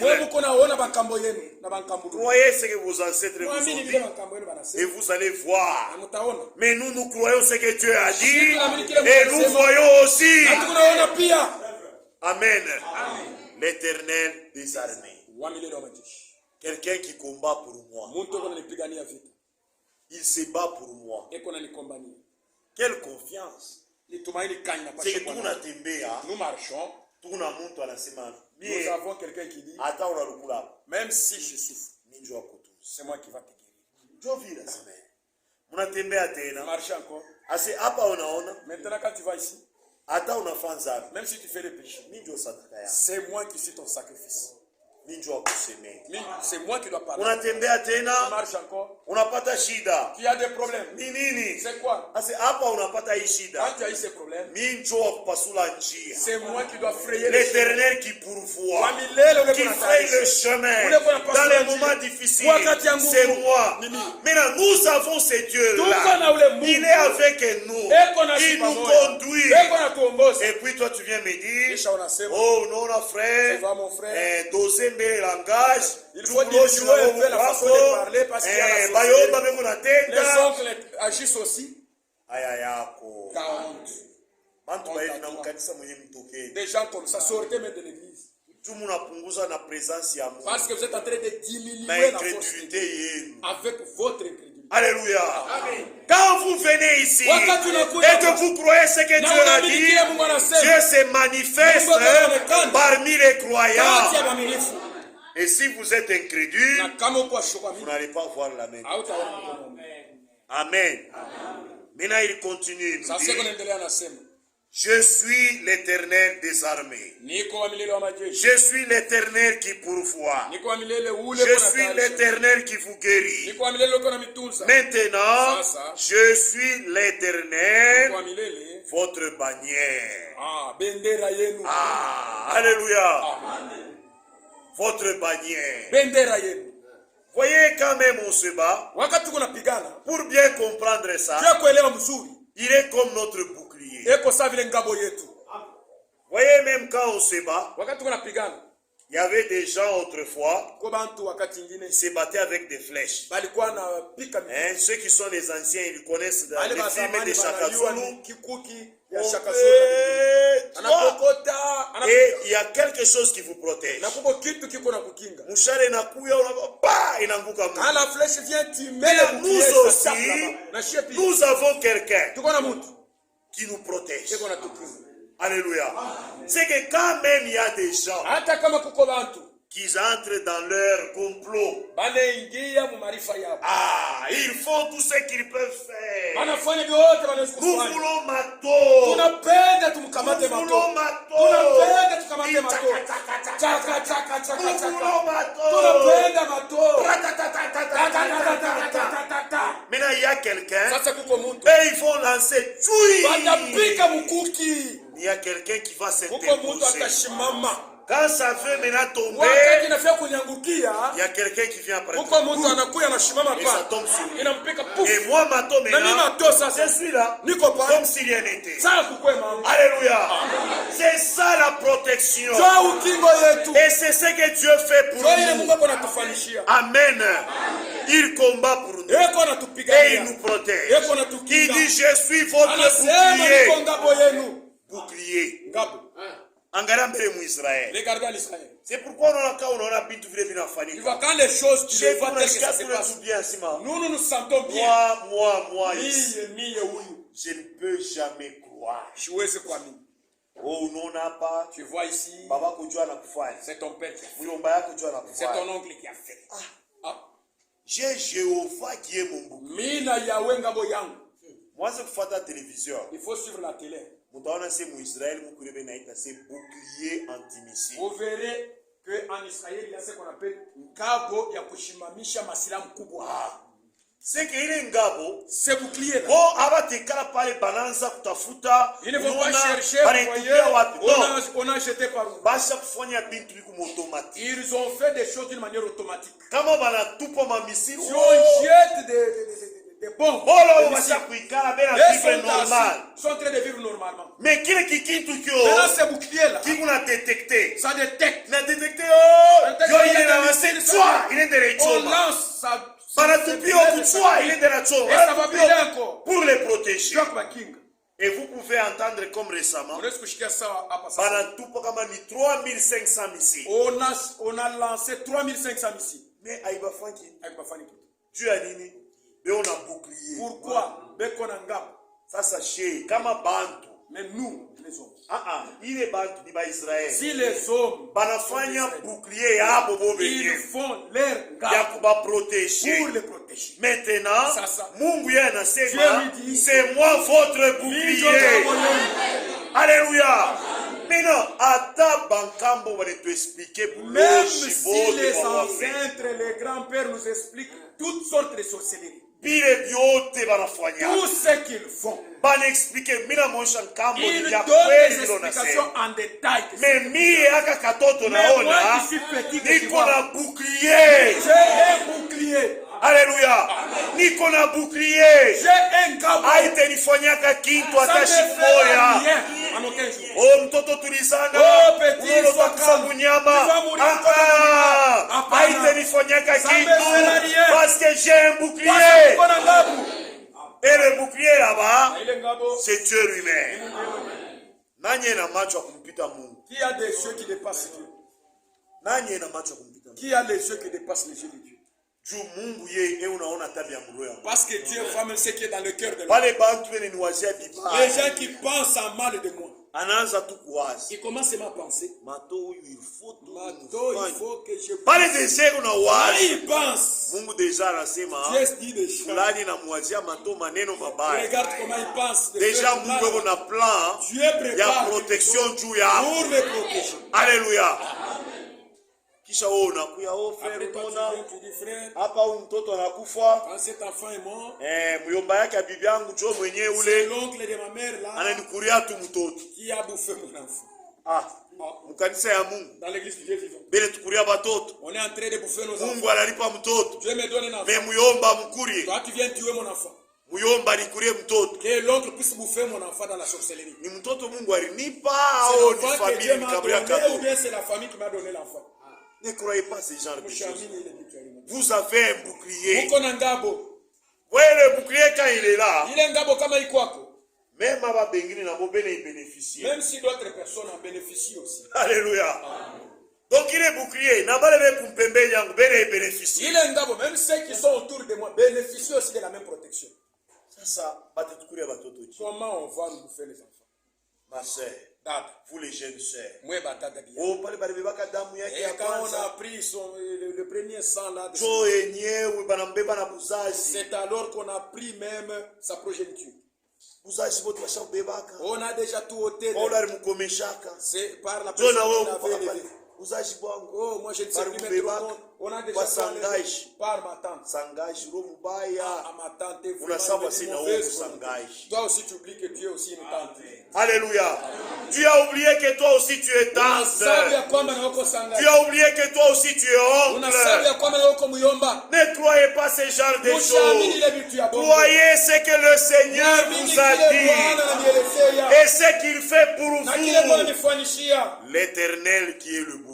Croyez ce que vos ancêtres vous ont dit. Et vous allez voir. Mais nous croyons ce que Dieu a dit. Et nous voyons aussi. Amen. L'Éternel des armées. Quelqu'un qui combat pour moi. Il se bat pour moi. Quelle confiance. C'est que nous marchons. Nous avons quelqu'un qui dit, même si je souffre, c'est moi qui va te guérir. Marche encore. Maintenant quand tu vas ici, même si tu fais le péché, c'est moi qui suis ton sacrifice. C'est moi qui dois parler. Marche encore. Tu as des problèmes. C'est quoi? Quand tu as eu ces problèmes, c'est moi qui dois frayer l'Éternel qui pourvoit, qui fraye le chemin dans les moments difficiles. C'est moi. Maintenant, nous avons ce Dieu-là. Il est avec nous. Il nous conduit. Et puis toi, tu viens me dire, oh non, frère, le langage, il faut diminuer un peu la façon de parler parce qu'il y a la société. Les oncles agissent aussi. Des gens comme ça, sortez même de l'église. Parce que vous êtes en train de diminuer la force avec votre incrédulité. Alléluia. Amen. Quand vous venez ici et que vous croyez ce que Dieu a dit, Dieu se manifeste parmi les croyants. Et si vous êtes incrédule, vous n'allez pas voir la même. Amen. Maintenant, il continue. Il nous dit, je suis l'Éternel des armées. Je suis l'Éternel qui pourvoit. Je suis l'Éternel qui vous guérit. Maintenant, je suis l'Éternel, votre bannière. Alléluia. Votre bannière. Voyez quand même on se bat. Pour bien comprendre ça, il est comme notre bouclier. Voyez même quand on se bat, il y avait des gens autrefois qui se battaient avec des flèches. Ceux qui sont les anciens, ils connaissent les films de Shaka Zulu. Et il y a quelque chose qui vous protège. Quand la flèche vient, tu mets nous aussi, nous avons quelqu'un qui nous protège. Alléluia. C'est que quand même il y a des gens qui entrent dans leur complot. Ils font tout ce qu'ils peuvent faire. Nous voulons mato. Nous voulons Maintenant il y a quelqu'un et ils vont lancer il y a quelqu'un qui va s'interposer. Quand ça veut maintenant tomber, il y a quelqu'un qui vient après. Et ça tombe sur lui. Et moi, maintenant, je suis là, comme si rien n'était. Alléluia. C'est ça la protection. Et c'est ce que Dieu fait pour nous. Amen. Il combat pour nous. Et il nous protège. Qui dit je suis votre bouclier. Bouclier. Regardez à l'Israël. C'est pourquoi Tu vois, quand les choses, tu les vois telles que ça se passe. Nous nous sentons bien. Moi, ici, je ne peux jamais croire. Oh, non, pas. Tu vois ici, c'est ton père qui a fait. C'est ton oncle qui a fait. J'ai Jéhovah qui est mon bouclier. Moi, je fais la télévision. Il faut suivre la télé. Vous verrez qu'en Israël, il y a ce qu'on appelle ngabo ya kushimamisha masilamu kubwa. C'est qu'il est ngabo. Ce bouclier. Oh, abatekala pale bananza kutafuta. Ils ne vont pas chercher. On a jeté par où? Ils ont fait des choses d'une manière automatique. Comment banatupa ma missile? Si on jette des bombes. Ils sont en train de vivre normalement. Mais qui est qui maintenant ce bouclier là, qui a détecté? Ça détecte. Il a détecté. Oh, il est avancé. Il est de on lance ça. Et ça va bien encore. Pour les protéger. Et vous pouvez entendre comme récemment, 3500 missiles. On a lancé 3500 missiles. Mais Dieu a dit, mais on a bouclier. Pourquoi? Ça sachez, comme un bantu. Mais nous, les hommes. Il est bantu di Israël. Si les hommes bouclier, ils font leur protéger. Pour les protéger. Maintenant, c'est moi votre bouclier. Alléluia. Maintenant, Ata Bankambo va te expliquer. Même si les ancêtres, les grands-pères nous expliquent toutes sortes de sorcelleries. Tout ce qu'ils font. Ils donnent des explications en détail. Mais moi, je suis petit. Bouclier. J'ai un bouclier. Alléluia. Nikona bouclier. J'ai un gabo. Aitenifanyaka kintu atashifoya. Oh, mtoto tulizana. Munyama. Aitenifanyaka kintu. Parce que j'ai un bouclier. Et le bouclier là-bas, c'est Dieu lui-même. Qui a des yeux qui dépassent Dieu? Qui a les yeux qui dépassent les yeux de Dieu? Parce que Dieu voit même ce qui est dans le cœur de l'homme. Les gens qui pensent en mal de moi. Il commence à penser. Il faut que je pense. Il pense. Dieu dit des choses. Regarde comment il pense. Déjà, Mungu a un plan. Dieu prépare protection pour les protéger. Alléluia. Kisha Après toi, tu dis frère, quand cet enfant est mort, c'est l'oncle de ma mère là qui a bouffé mon enfant. Dans l'église du Dieu vivant, on est en train de bouffer nos enfants. Dieu me donne un enfant. Toi tu viens tuer mon enfant. Que l'autre puisse bouffer mon enfant dans la sorcellerie. C'est l'enfant que Dieu m'a donné ou bien c'est la famille qui m'a donné l'enfant? Ne croyez pas ce genre de choses. Vous avez un bouclier. Vous voyez le bouclier quand il est là. Même si d'autres personnes en bénéficient aussi. Alléluia. Donc il est bouclier. Même ceux qui sont autour de moi bénéficient aussi de la même protection. Comment on va nous bouffer les enfants? Ma soeur. Vous les jeunes sœurs. Et quand on a pris le premier sang là, c'est alors qu'on a pris même sa progéniture. On a déjà tout ôté. C'est par la personne qu'on avait élevé. Oh, moi je ne sais plus mettre au monde. On a déjà par ma tante. Ma tante est mauvaise. Toi aussi tu oublies que Dieu est aussi une tante. Alléluia. Tu as oublié que toi aussi tu es tante. Tu as oublié que toi aussi tu es oncle. Ne croyez pas ce genre de choses. Croyez ce que le Seigneur vous a dit. Et ce qu'il fait pour vous. L'Éternel qui est le bouclier.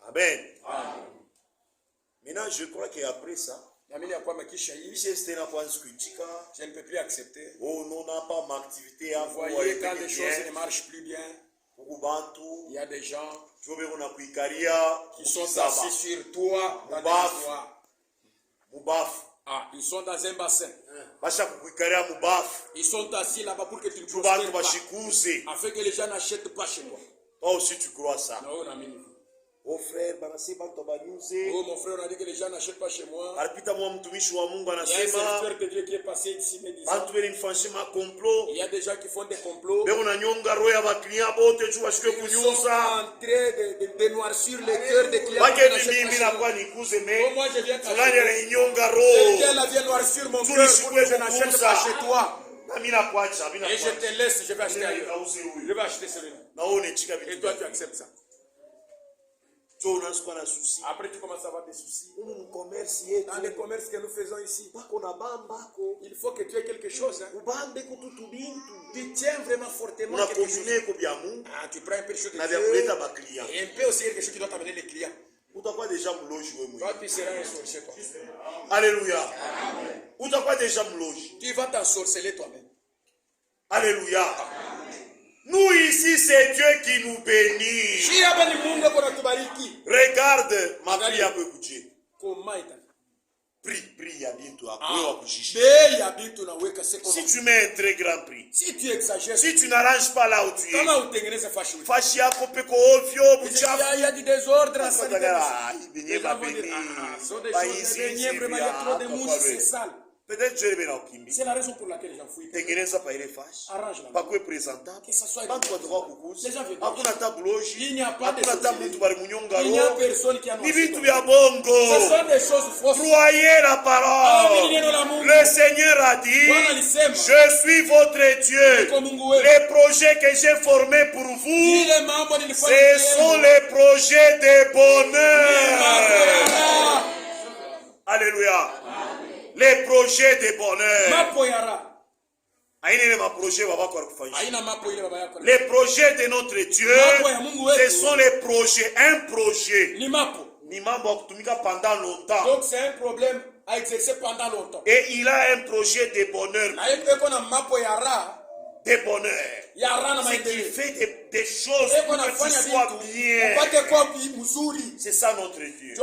Amen. Maintenant, je crois qu'après ça, Je ne peux plus accepter. Oh, non, n'a pas ma activité à Vous voyez, quand les choses ne marchent plus bien, il y a des gens qui sont assis sur toi dans des histoires. Ah, ils sont dans un bassin. Ils sont assis là-bas pour que tu ne prospères pas, afin que les gens n'achètent pas chez toi. Toi aussi tu crois ça. Non, Oh frère, oh mon frère, on a dit que les gens n'achètent pas chez moi. Il y a un serviteur de Dieu qui est passé ici me disant, il y a des gens qui font des complots. Ils sont en train de noircir le cœur des clients. Oh, moi je viens t'acheter. Quelqu'un vient noircir mon cœur pour que je n'achète pas chez toi. Et je te laisse, je vais acheter ailleurs. Je vais acheter celui-là. Et toi tu acceptes ça. Après tu commences à avoir des soucis. Dans les commerces que nous faisons ici, il faut que tu aies quelque chose. Tu tiens vraiment fortement quelque chose. Ah, tu prends un peu de choses de Dieu et un peu aussi quelque chose qui doit t'amener les clients. Toi tu seras un sorcier toi. Alléluia. Tu vas t'ensorceler toi-même. Alléluia. Nous ici, c'est Dieu qui nous bénit. Regarde ma prière peut écouter. Prie à bientôt. Si tu mets un très grand prix, si tu exagères, si tu n'arranges pas là où tu es, il y a du désordre. C'est sale. Peut-être Dieu est là. C'est la raison pour laquelle les gens fouillent. Arrange-la. Que ça soit les gens viennent. Il n'y a pas de il n'y a personne qui a noirci. Ce sont des choses fausses. Croyez la parole. Le Seigneur a dit, je suis votre Dieu. Les projets que j'ai formés pour vous, ce sont les projets de bonheur. Alléluia. Les projets de bonheur. Les projets de notre Dieu, ce sont les projets, un projet. Pendant longtemps. Donc c'est un problème à exercer pendant longtemps. Et il a un projet de bonheur. De bonheur. C'est qu'il fait des choses pour que tu sois bien. C'est ça notre Dieu.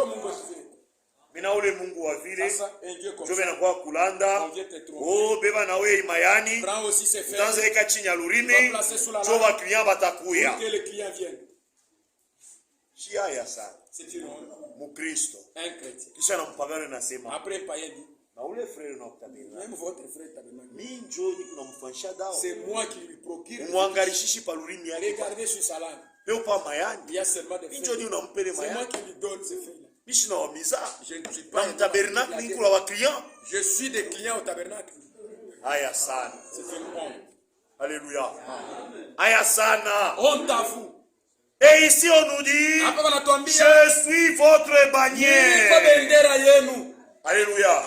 Minaule Mungu wa vile jove na kwa kulanda oh beba na we mayani tanza eka chini ya lurimi jova client batakuya chia ya sana mukristo kisha nampagana nasema après païen dit na ule frère na kutabiri même votre frère tabernacle minjo ni kuna mfanisha dawa c'est moi qui lui procure muangalishishi pa lurimi yake regardez sur sa langue leo pa mayani il y a seulement des minjo ni unampele mayani c'est moi qui lui donne ces frères. Je suis des clients au tabernacle. Aya sana. C'est une honte. Alléluia. Aya sana. Honte à vous. Et ici on nous dit, je suis votre bannière. Alléluia.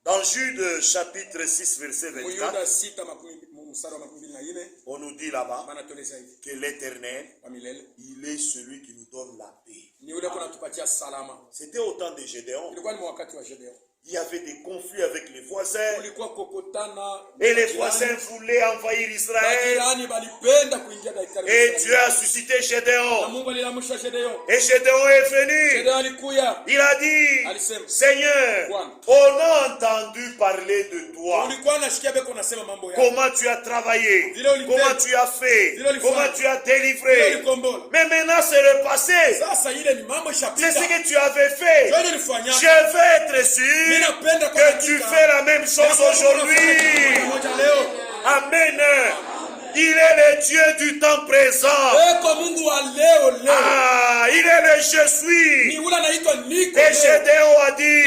Dans Jude chapitre 6 verset 24, on nous dit là-bas que l'Éternel, il est celui qui nous donne la paix. C'était au temps de Gédéon. Il y avait des conflits avec les voisins. Et les voisins voulaient envahir Israël. Et Dieu a suscité Gédéon. Et Gédéon est venu. Il a dit, Seigneur, on a entendu parler de toi. Comment tu as travaillé. Comment tu as fait. Comment tu as délivré. Mais maintenant c'est le passé. C'est ce que tu avais fait. Je veux être sûr que tu fais la même chose aujourd'hui. Amen. Il est le Dieu du temps présent. Ah, il est le je suis. Et Gédéon a dit,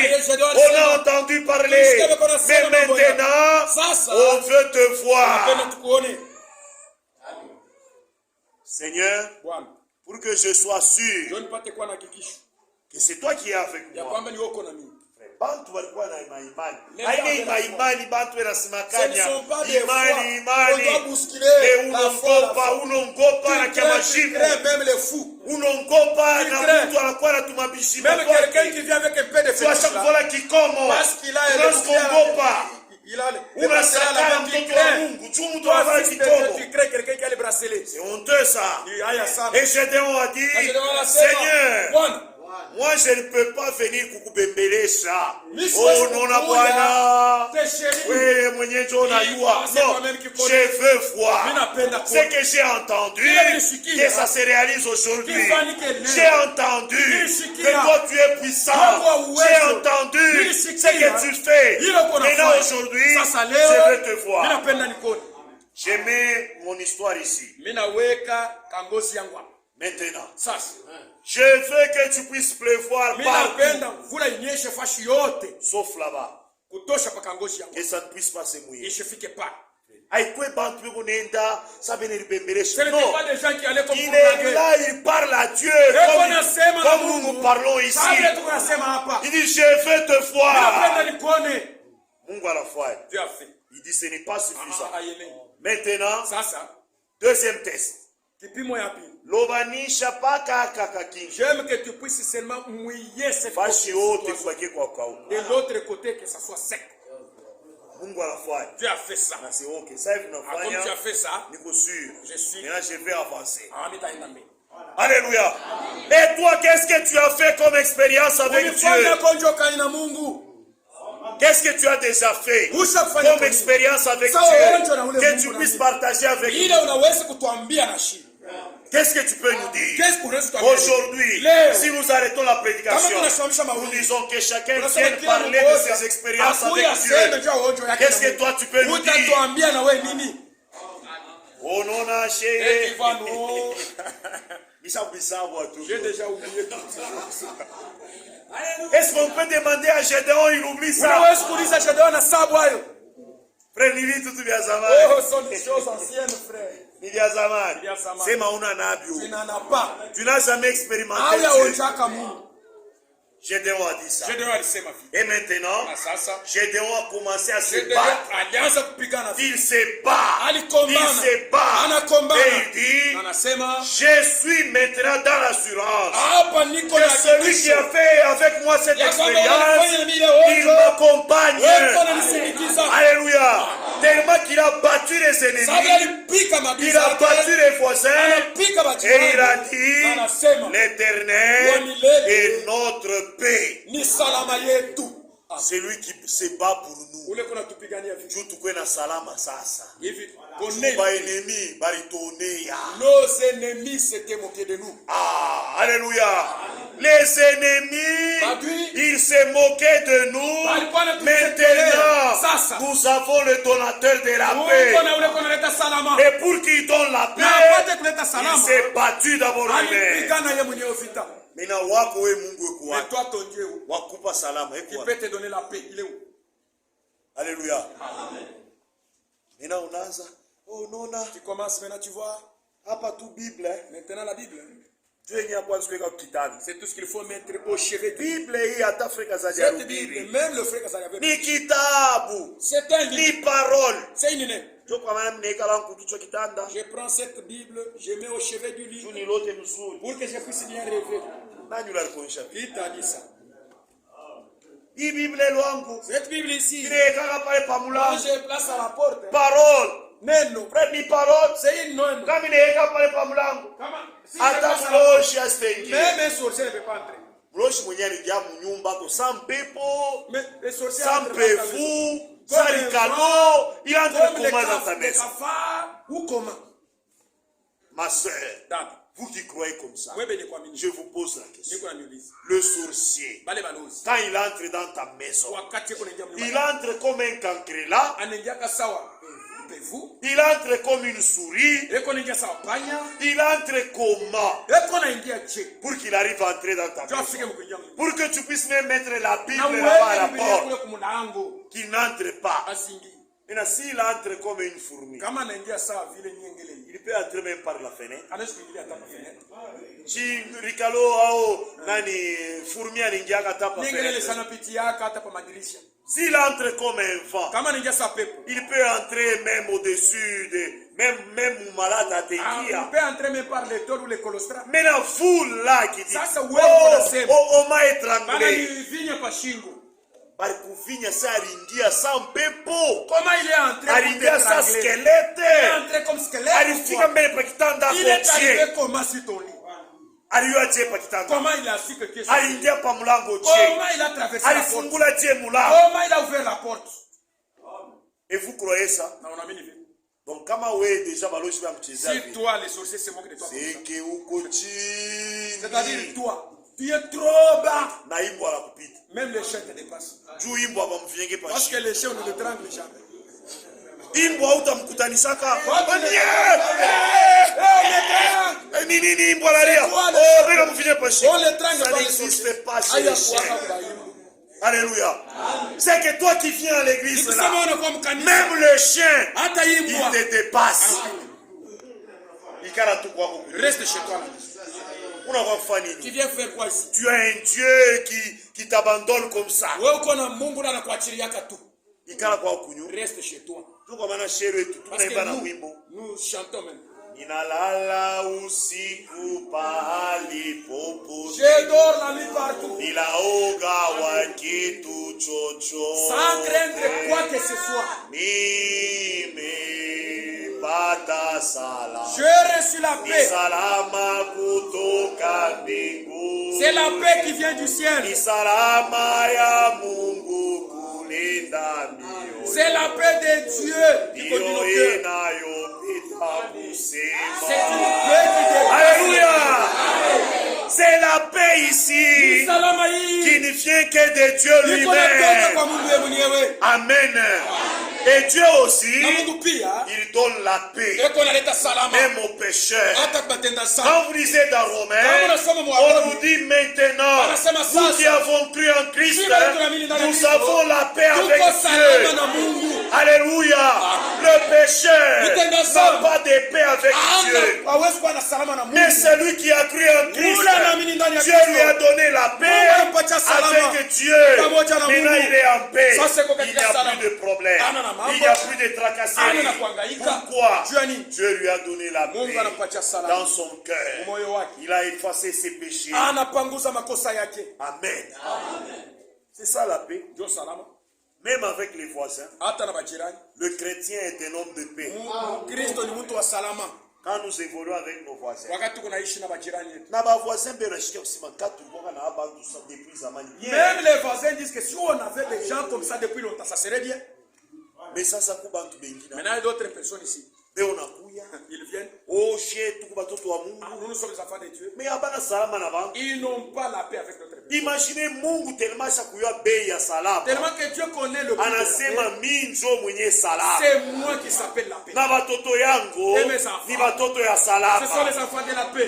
on a entendu parler, mais maintenant, on veut te voir. Seigneur, pour que je sois sûr que c'est toi qui es avec moi. bantu walikuwa na imani. Haina imani bantu wanasimamanya. Imani. Unongopa na kimashimu. Unongopa na mtu anakuwa anatumabishima. Même quelqu'un qui vient avec un peu de faiblesse. Tu as chaque kikomo. Parce qu'il a unasaka mtoto wa Mungu. Tu mtu anavaa kikomo. Tu crées quelqu'un qui a le bracelet. C'est honteux ça. Et Gédéon a dit, Seigneur, moi je ne peux pas venir kukubembelesha. Oh non na Bwana. Oui, mwenye jona yua. Non, je veux voir. Ce que j'ai entendu, que ça se réalise aujourd'hui. J'ai entendu que toi tu es puissant. J'ai entendu ce que tu fais. Maintenant aujourd'hui, je veux te voir. J'aimais mon histoire ici. Maintenant, je veux que tu puisses pleuvoir partout, sauf là-bas, et ça ne puisse pas se mouiller. Ce n'était pas des gens qui allaient comme il est là, il parle à Dieu comme nous parlons ici. Il dit, je veux te voir. Mungu a la foi. Il dit, ce n'est pas suffisant. Maintenant, deuxième test. J'aime que tu puisses seulement mouiller cette situation. De l'autre côté, que ça soit sec. Tu as fait ça. Comme tu as fait ça, je suis. Maintenant, je vais avancer. Alléluia. Et toi, qu'est-ce que tu as fait comme expérience avec Dieu? Qu'est-ce que tu as déjà fait comme expérience avec Dieu que tu puisses partager avec nous? Qu'est-ce que tu peux nous dire? Aujourd'hui, si nous arrêtons la prédication, nous disons que chacun vienne parler de ses expériences avec Dieu. Qu'est-ce que toi tu peux nous dire? Oh non, chérie. J'ai déjà oublié tout ça. Est-ce qu'on peut demander à Gédéon, il oublie ça? Frère, Nili, tout bien ça va. Oh, ce sont des choses anciennes, frère. C'est mauna nabio. Tu n'en as pas. Tu n'as jamais expérimenté Dieu. Gédéon a dit ça. Et maintenant, Gédéon a commencé à se battre. Il se bat. Il se bat. Et il dit, je suis maintenant dans l'assurance que celui qui a fait avec moi cette expérience, il m'accompagne. Alléluia. Tellement qu'il a battu les ennemis, il a battu les voisins, et il a dit, l'Éternel est notre paix. C'est lui qui se bat pour nous. Nos ennemis s'étaient moqués de nous. Ah, alléluia. Les ennemis, ils se moquaient de nous. Maintenant, nous avons le donateur de la paix. Et pour qu'il donne la paix, il s'est battu d'abord lui-même. Maintenant, mais toi, ton Dieu, qui peut te donner la paix, il est où? Alléluia. Maintenant, tu commences maintenant, tu vois. Bible. Maintenant, la Bible. C'est tout ce qu'il faut mettre au chevet. Bible, cette Bible, même le frère Kazayabe. C'est un livre. Ni parole. C'est une lettre. Je prends cette Bible, je mets au chevet du lit pour que je puisse bien rêver. Qui t'a dit ça? Cette Bible ici, quand je place à la porte, parole. Neno. Ni parole. C'est une neno. Kama inaweka pale pa mlango. Hata mloshi astengi. Même un sorcier ne peut pas entrer. Mloshi mwenyewe aliingia mnyumba kwa sans pepo, mais les sorciers sans pefu, sans ricano, il entre comment dans ta maison? Ou comment? Ma sœur, vous qui croyez comme ça, je vous pose la question. Le sorcier, quand il entre dans ta maison, il entre comme un cancréla, il entre comme une souris, il entre comment pour qu'il arrive à entrer dans ta maison, pour que tu puisses même mettre la Bible là-bas à la porte, qu'il n'entre pas. Maintenant, s'il entre comme une fourmi, kama anaingia sawa vile nyengele, il peut entrer même par la fenêtre. anaweza kuingia hata kwa fenêtre. Si rikalo au nani fourmi anaingia hata pa Nyengele fenêtre. sana pitia hata pa madirisha. S'il entre comme un vent, Kama anaingia sawa pepo, il peut entrer même au-dessus de même malade à il peut entrer même par les tours ou les colostra. Maintenant, vous là qui dit, Sasa wewe unasema, on m'a bana étranglé. nivinya pa shingo. Bari kuvinya sa alingia sa mpepo. Comment il est entré Alingia sa il est skelete. entré comme squelette. Alifika mbele pa kitanda Il est kochie. arrivé comment sur ton lit? Aliyo je pa kitanda. Comment il a su que Dieu Alingia pa mulango je. Comment il a traversé la porte? Alifungula je mulango. Comment il a ouvert la porte? Et vous croyez ça? Na unaamini vipi? Donc kama wewe déjà baloji ba mcheza. Si toi les sorciers se moquent de toi. C'est que uko chini. C'est-à-dire toi, tu es trop bas. Na imbo ala kupita. Même les chiens te dépassent. Juu imbo abamvienge pa. Parce que les chiens ne te tranquillent jamais. Imbo hautamkutanisaka. Nini imbo alalia? Oh, bega mvinye pa chini. On les trangue Ça pas les n'existe pas chez sorciers. les chiens. Alléluia. C'est que toi qui viens à l'église là, même le chien, il te dépasse. Reste chez toi. Tu viens faire quoi ici? Tu as un Dieu qui t'abandonne comme ça. Reste chez toi. Parce que nous chantons même. Ninalala usiku pahali popote. Je dors la nuit partout. Ninaoga wa kitu chochote. Sans craindre quoi que ce soit. Pata salama. J'ai reçu la paix. Salama kutoka mbinguni. C'est la paix qui vient du ciel. Ni salama ya Mungu kulinda mioyo. C'est la paix de Dieu qui conduit nos cœurs. C'est une paix qui dépasse. Alléluia. C'est la paix ici qui ne vient que de Dieu lui-même. Amen. Et Dieu aussi, il donne la paix même aux pécheurs. Quand vous lisez dans Romains, on nous dit maintenant, nous qui avons cru en Christ, nous avons la paix avec Dieu. Alléluia. Le pécheur n'a pas de paix avec Dieu. Mais celui qui a cru en Christ, Dieu lui a donné la paix avec Dieu. Maintenant il est en paix. Il n'y a plus de problème. Il n'y a plus de tracasseries. Pourquoi? Dieu lui a donné la paix dans son cœur. Il a effacé ses péchés. Amen. C'est ça la paix. Même avec les voisins, le chrétien est un homme de paix. Quand nous évoluons avec nos voisins, même les voisins disent que si on avait des gens comme ça depuis longtemps, ça serait bien. Mais ça, maintenant, il y a d'autres personnes ici. Ils viennent. Nous sommes les enfants de Dieu. Ils n'ont pas la paix avec notre Père. Imaginez Mungu tellement que Dieu connaît le but. C'est moi qui s'appelle la paix. Et mes enfants. Ce sont les enfants de la paix.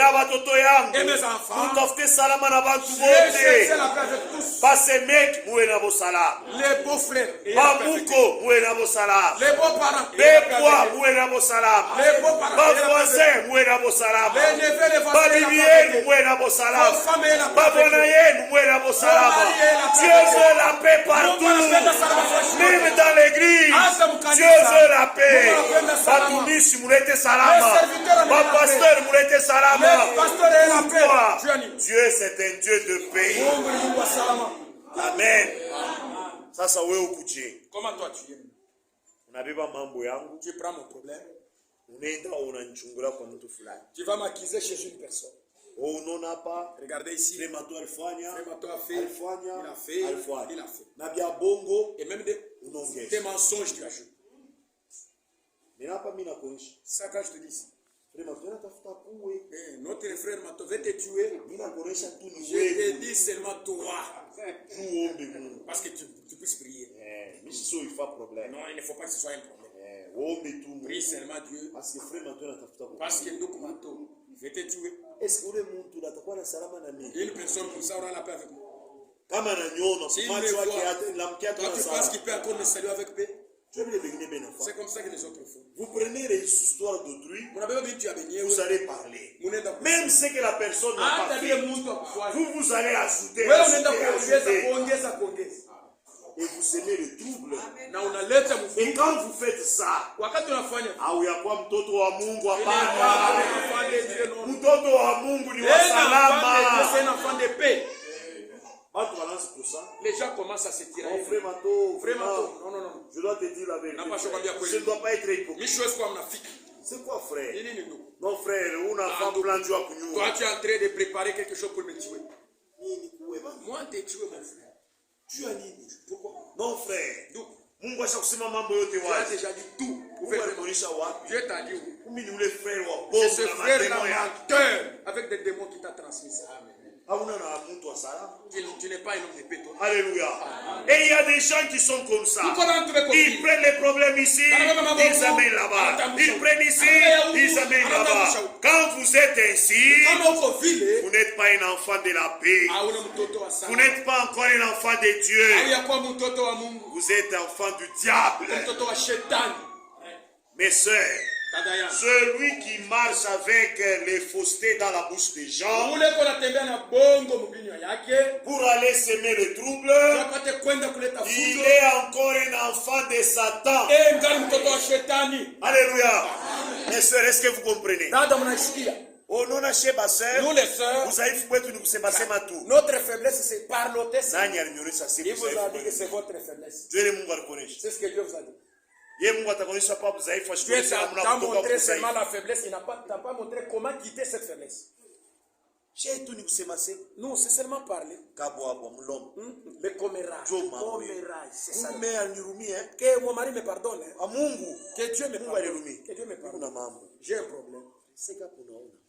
Et mes enfants. Je cherche la paix avec tous. Les beaux frères. Les beaux parents. Les beaux parents. Bavoisin muwe na bosalama. Babibienu muwe na bosalama. Babona yenu muwe na bosalama. Dieu veut la paix partout. Même dans l'église. Dieu veut la paix. Batumishi mulete salama. Bapasteur mulete salama. Pourquoi? Dieu c'est un Dieu de paix. Amen. Sasa wewe ukuje. Comment toi tu es? Unabeba mambo yangu. Tu prends mon problème. Tu vas m'accuser chez une personne. Regardez ici. Il a fait. Et même des mensonges tu ajoutes. Ça quand je te dis ici. Notre frère Mato veut te tuer. Je te dis seulement toi. Parce que tu puisses prier. Non, il ne faut pas que ce soit un problème. Prie seulement Dieu. Parce que nous, Mato, je vais te tuer. Une personne comme ça aura la paix avec moi. S'il me voit, toi tu penses qu'il peut encore me saluer avec paix? C'est comme ça que les autres font. Vous prenez les histoires d'autrui, vous allez parler. Même ce que la personne n'a pas fait, vous allez ajouter. Et vous semez le trouble. Et quand vous faites ça, mtoto wa Mungu hapana. Mtoto wa Mungu ni wa salama. Les gens commencent à se tirer. Vraiment, je dois te dire la vérité. Je ne dois pas être hypocrite. C'est quoi, frère? Non, frère, toi, tu es en train de préparer quelque chose pour me tuer. Moi, tu es tué, mon frère. Tu as dit pourquoi? Non, frère. Tu as déjà dit tout. Dieu t'a dit oui. C'est ce frère-là menteur avec des démons qui t'a transmis ça. Tu n'es pas un homme de paix, toi. Alléluia. Et il y a des gens qui sont comme ça. Ils prennent les problèmes ici, ils amènent là-bas. Ils prennent ici, ils amènent là-bas. Quand vous êtes ainsi, vous n'êtes pas un enfant de la paix. Vous n'êtes pas encore un enfant de Dieu. Vous êtes enfant du diable. Mes sœurs, celui qui marche avec les faussetés dans la bouche des gens pour aller semer le trouble, il est encore un enfant de Satan. Alléluia. Mes sœurs, est-ce que vous comprenez? Oh non, nous les sœurs, notre faiblesse c'est parloter. Il vous a dit que c'est votre faiblesse. C'est ce que Dieu vous a dit. Dieu t'a montré seulement la faiblesse, il n'a pas montré comment quitter cette faiblesse. Non, c'est seulement parler. Le commérage. C'est ça. Que mon mari me pardonne. Que Dieu me pardonne. Que Dieu me pardonne. J'ai un problème.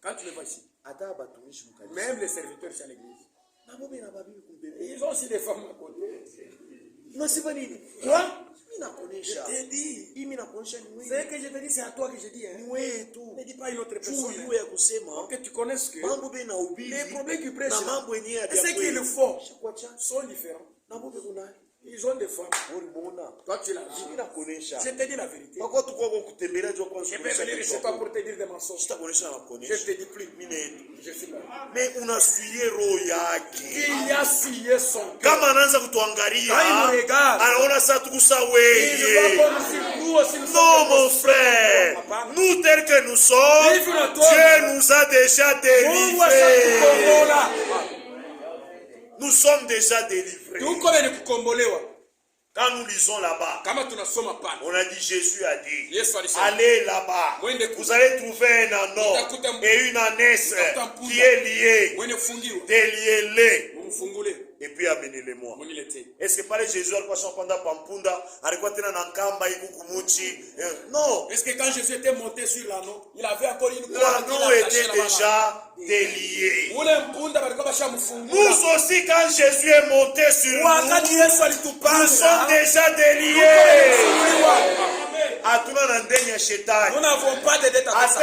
Quand tu le vois ici, même les serviteurs chez l'église, ils ont aussi des femmes à côté. Quoi? Je t'ai dit. C'est que je te dis, c'est à toi que je dis. Ne dis pas une autre personne. Pour que tu connaisses que les problèmes qu'ils prêchent et ceux qui le font sont différents. Ils ont des femmes. Toi, tu l'as vu. Je te dis la vérité. Je peux venir chez toi pour te dire des mensonges. Je ne te dis plus. Je suis là. Mais unasuie roho yake. Il a suié son cœur. Kama anaanza kutuangalia, anaona sasa tukusa wewe. Non mon frère, nous tels que nous sommes, Dieu nous a déjà délivrés. Nous sommes déjà délivrés. Quand nous lisons là-bas, on a dit, Jésus a dit, allez là-bas, vous allez trouver un anneau et une ânesse qui est liée, déliez-les. Et puis amenez-les-moi. Est-ce que par Jésus alikuwa shapanda pampunda, alikuwa tena na nkamba ikukumuchi? Non. Est-ce que quand Jésus était monté sur l'anneau, il avait encore une corde? L'anneau était déjà délié. Nous aussi, quand Jésus est monté sur nous sommes déjà déliés. Nous n'avons pas de dette à ça.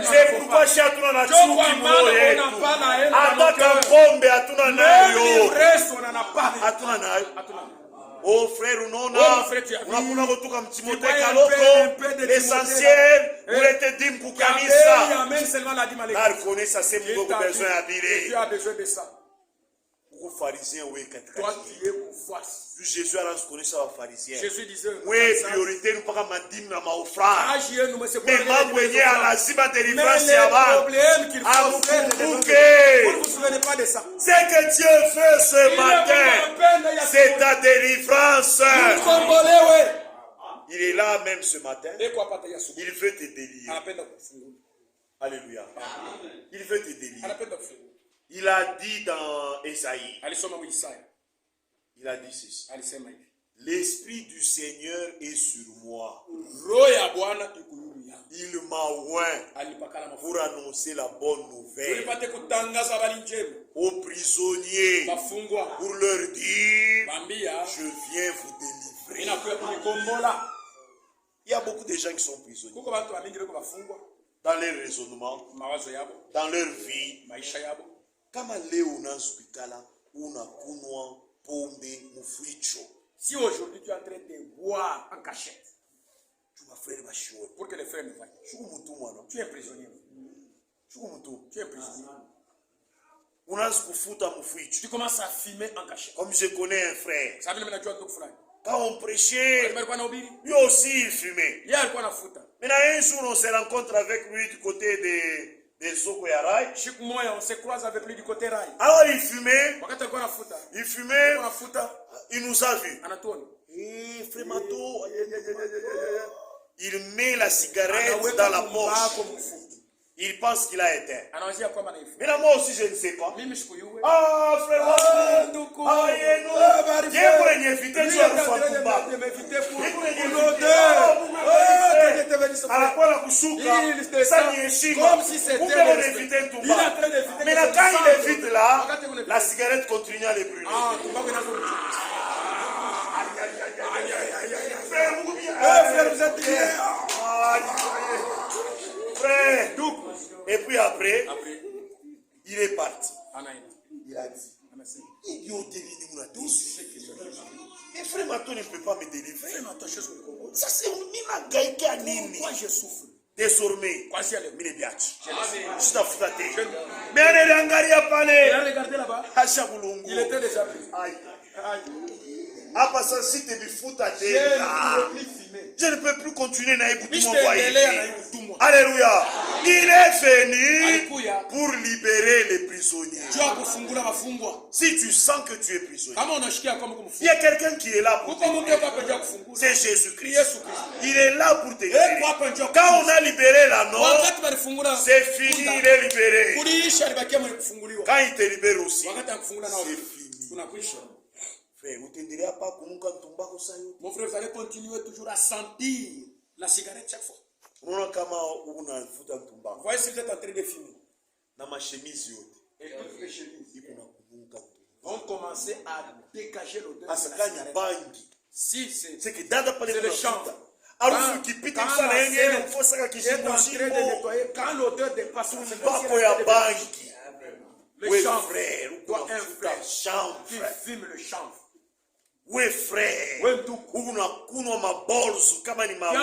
C'est pourquoi oh frère, l'essentiel, vous êtes dit Mkoukanisa. Car connaissez c'est mon besoin à besoin de ça. Pharisien, oui, toi tu es face. Jésus a reconnu ça aux pharisiens. Jésus disait oui, priorité nous pas madim na maofra. Mais mangwenye lazima délivrance ya ba. Vous vous souvenez pas de ça? Ce que Dieu veut ce matin, c'est ta délivrance. Il est là même ce matin. Il veut te délivrer. Alléluia. Il veut te délivrer. Il a dit dans Esaïe, il a dit ceci. L'Esprit du Seigneur est sur moi. Il m'a oint pour annoncer la bonne nouvelle aux prisonniers, pour leur dire, je viens vous délivrer. Il y a beaucoup de gens qui sont prisonniers dans leur raisonnement, dans leur vie. Kama leo unaanza kuikala unakunywa pombe mficho. Si aujourd'hui tu es en train de boire en cachette, pour que les frères ne voient, tu es un prisonnier. Tu es un prisonnier. Tu commences à fumer en cachette. Comme je connais un frère, quand on prêchait, lui aussi il fumait. Maintenant un jour on se rencontre avec lui du côté des Soko ya Rai. On se croise avec lui du côté Rai. Alors il fumait, il nous a vus. Et frère Mato, il met la cigarette dans la poche. Il pense qu'il a éteint. Mais là, moi aussi, je ne sais pas. Ah, frère Mato, comme si c'était mais là, quand il évite là, la cigarette continue à les brûler. Frère, vous êtes bien. Frère, et puis après, il est parti. Il a dit, mais frère Mato ne peut pas me délivrer. Ça c'est une gaïka nini. Moi je souffre. Désormais, je t'affronte. Mais on est là-bas. Il était déjà pris. Après ça, si tu me fous ta tête, je ne peux plus continuer à écouter mon voyer. Alléluia. Il est venu pour libérer les prisonniers. Si tu sens que tu es prisonnier, il y a quelqu'un qui est là pour te libérer. C'est Jésus-Christ. Il est là pour te libérer. Quand on a libéré la nôtre, c'est fini, il est libéré. Quand il te libère aussi, c'est fini. Mon frère, vous allez continuer toujours à sentir la cigarette chaque fois. Vous voyez si vous êtes en train de fumer. Et toutes les chemises vont commencer à dégager l'odeur de la cigarette. Si c'est le champ. Quand l'odeur dépasse le chanvre, toi un frère qui fume le chanvre. Oui frère, tu es en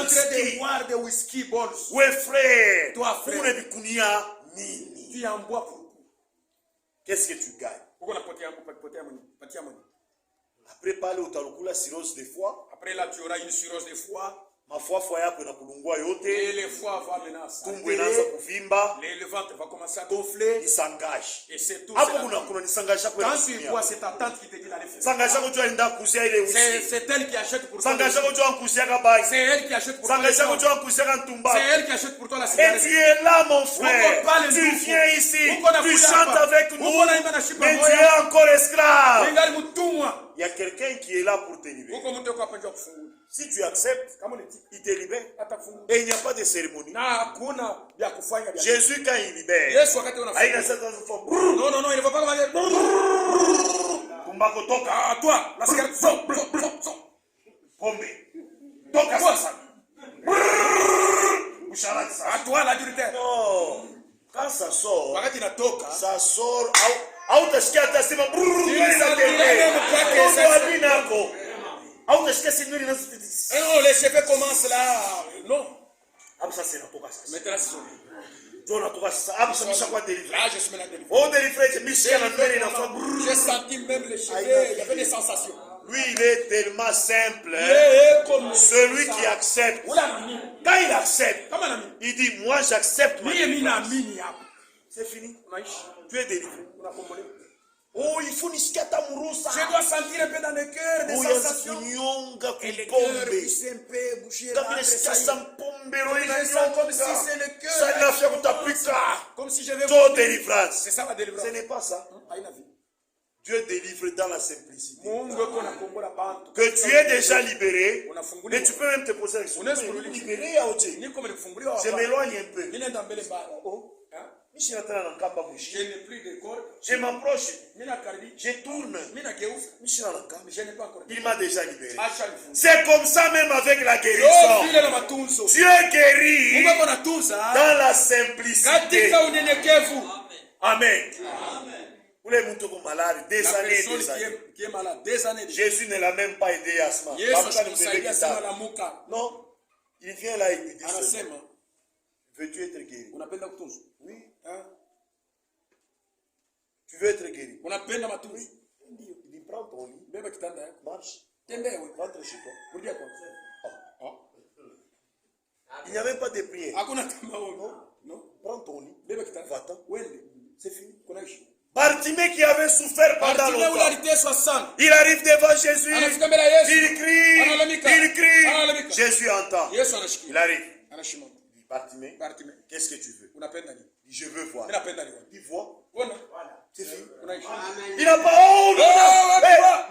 train de boire des whisky balls. Oui frère, toi frère, tu en bois pour. Qu'est-ce que tu gagnes? Après parler au talukula cirrhose de foie. Après là tu auras une cirrhose de foie. Et les foies vont menacer. Le ventre va commencer à gonfler. Il s'engage. Et c'est tout. Quand tu bois, c'est ta tante qui te dit d'aller faire. C'est elle qui achète pour toi. C'est elle qui achète pour toi. C'est elle qui achète pour toi la cigarette. Et tu es là mon frère. Tu viens ici. Tu chantes avec nous. Mais tu es encore esclave. Il y a quelqu'un qui est là pour te libérer. Si tu acceptes, il te libère. Et il n'y a pas de cérémonie. Jésus, quand il libère, non, il ne va pas aller. À toi, la cigarette. À toi, l'adultère. Non. Quand ça sort, ça sort. Non, les cheveux commencent là. Non. Ça c'est maintenant c'est là, je suis maintenant délivré. J'ai senti même les cheveux, il y avait des sensations. Lui, il est tellement simple. Celui qui accepte. Quand il accepte, il dit, moi j'accepte. C'est fini. Tu es délivré. Oh, il faut niskata murusa. Je dois sentir un peu dans le cœur des sensations. Et le cœur puisse un peu bouger. Je sens comme si c'est le cœur. Comme si je vais mourir. Délivrance. C'est ça la délivrance. Ce n'est pas ça. Dieu délivre dans la simplicité. Que tu es déjà libéré. Mais tu peux même te poser la question. Libéré, je m'éloigne un peu. Je n'ai plus de corde. Je m'approche. Je tourne. Il m'a déjà libéré. C'est comme ça même avec la guérison. Dieu guérit dans la simplicité. Amen. Ule mtu ko malade des La années et personne des années. qui est malade des années. Jésus ne l'a même pas aidé à ce moment. Non, il vient là et il dit seulement, veux-tu être guéri? Oui. Hein? Tu veux être guéri? Oui. Il dit prends ton lit, marche, rentre chez toi. Il n'y a même pas de prière. Non. Prends ton lit, va-t'en. C'est fini. Bartimée qui avait souffert pendant longtemps, il arrive devant Jésus, il crie, Jésus entend. Il arrive. Il dit, Bartimée, qu'est-ce que tu veux? Il dit, je veux voir. Il voit. C'est fini. Il n'a pas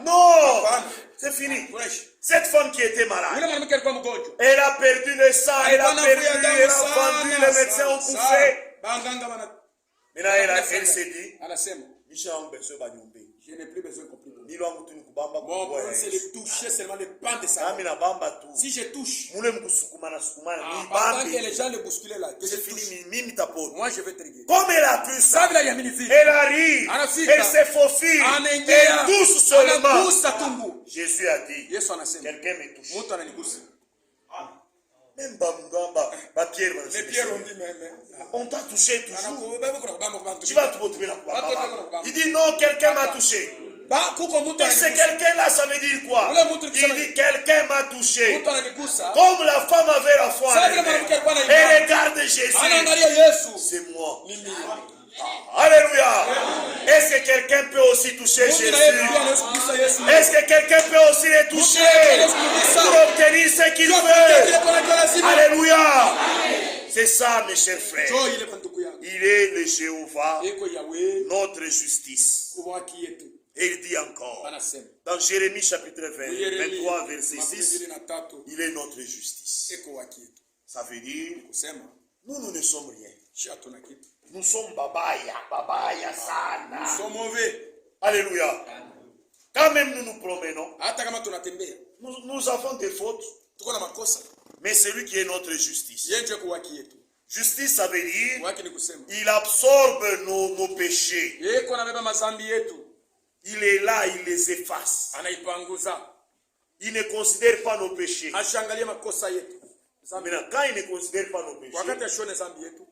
non, c'est fini. Cette femme qui était malade, elle a perdu le sang, elle a vendu, les médecins ont poussé. Maintenant, elle s'est dit, je n'ai plus besoin qu'on prie. Mon problème, c'est de toucher seulement le pan de sa main. Si je touche, pendant que les gens le bousculent là, que je touche, moi je vais te régler. Comme elle a pu ça, elle arrive, elle se faufile, elle touche seulement. Jésus a dit, quelqu'un me touche. Même Pierre, les pierres ont dit, mais on t'a touché toujours. Tu vas te retrouver là. Il dit non, quelqu'un m'a touché. Et c'est quelqu'un là, ça veut dire quoi? Il dit quelqu'un m'a touché. Comme la femme avait la foi en elle. Et regarde Jésus. C'est moi. Alléluia. Est-ce que quelqu'un peut aussi toucher Jésus? Est-ce que quelqu'un peut aussi les toucher pour obtenir ce qu'il veut? Alléluia. C'est ça, mes chers frères. Il est le Jéhovah, notre justice. Et il dit encore, dans Jérémie chapitre 23, verset 6, il est notre justice. Ça veut dire, nous ne sommes rien. Nous sommes babaya sana. Nous sommes mauvais. Alléluia. Quand même nous nous promenons, nous avons des fautes. Mais c'est lui qui est notre justice. Justice, ça veut dire, il absorbe nos péchés. Il est là, il les efface. Il ne considère pas nos péchés. Maintenant, quand il ne considère pas nos péchés,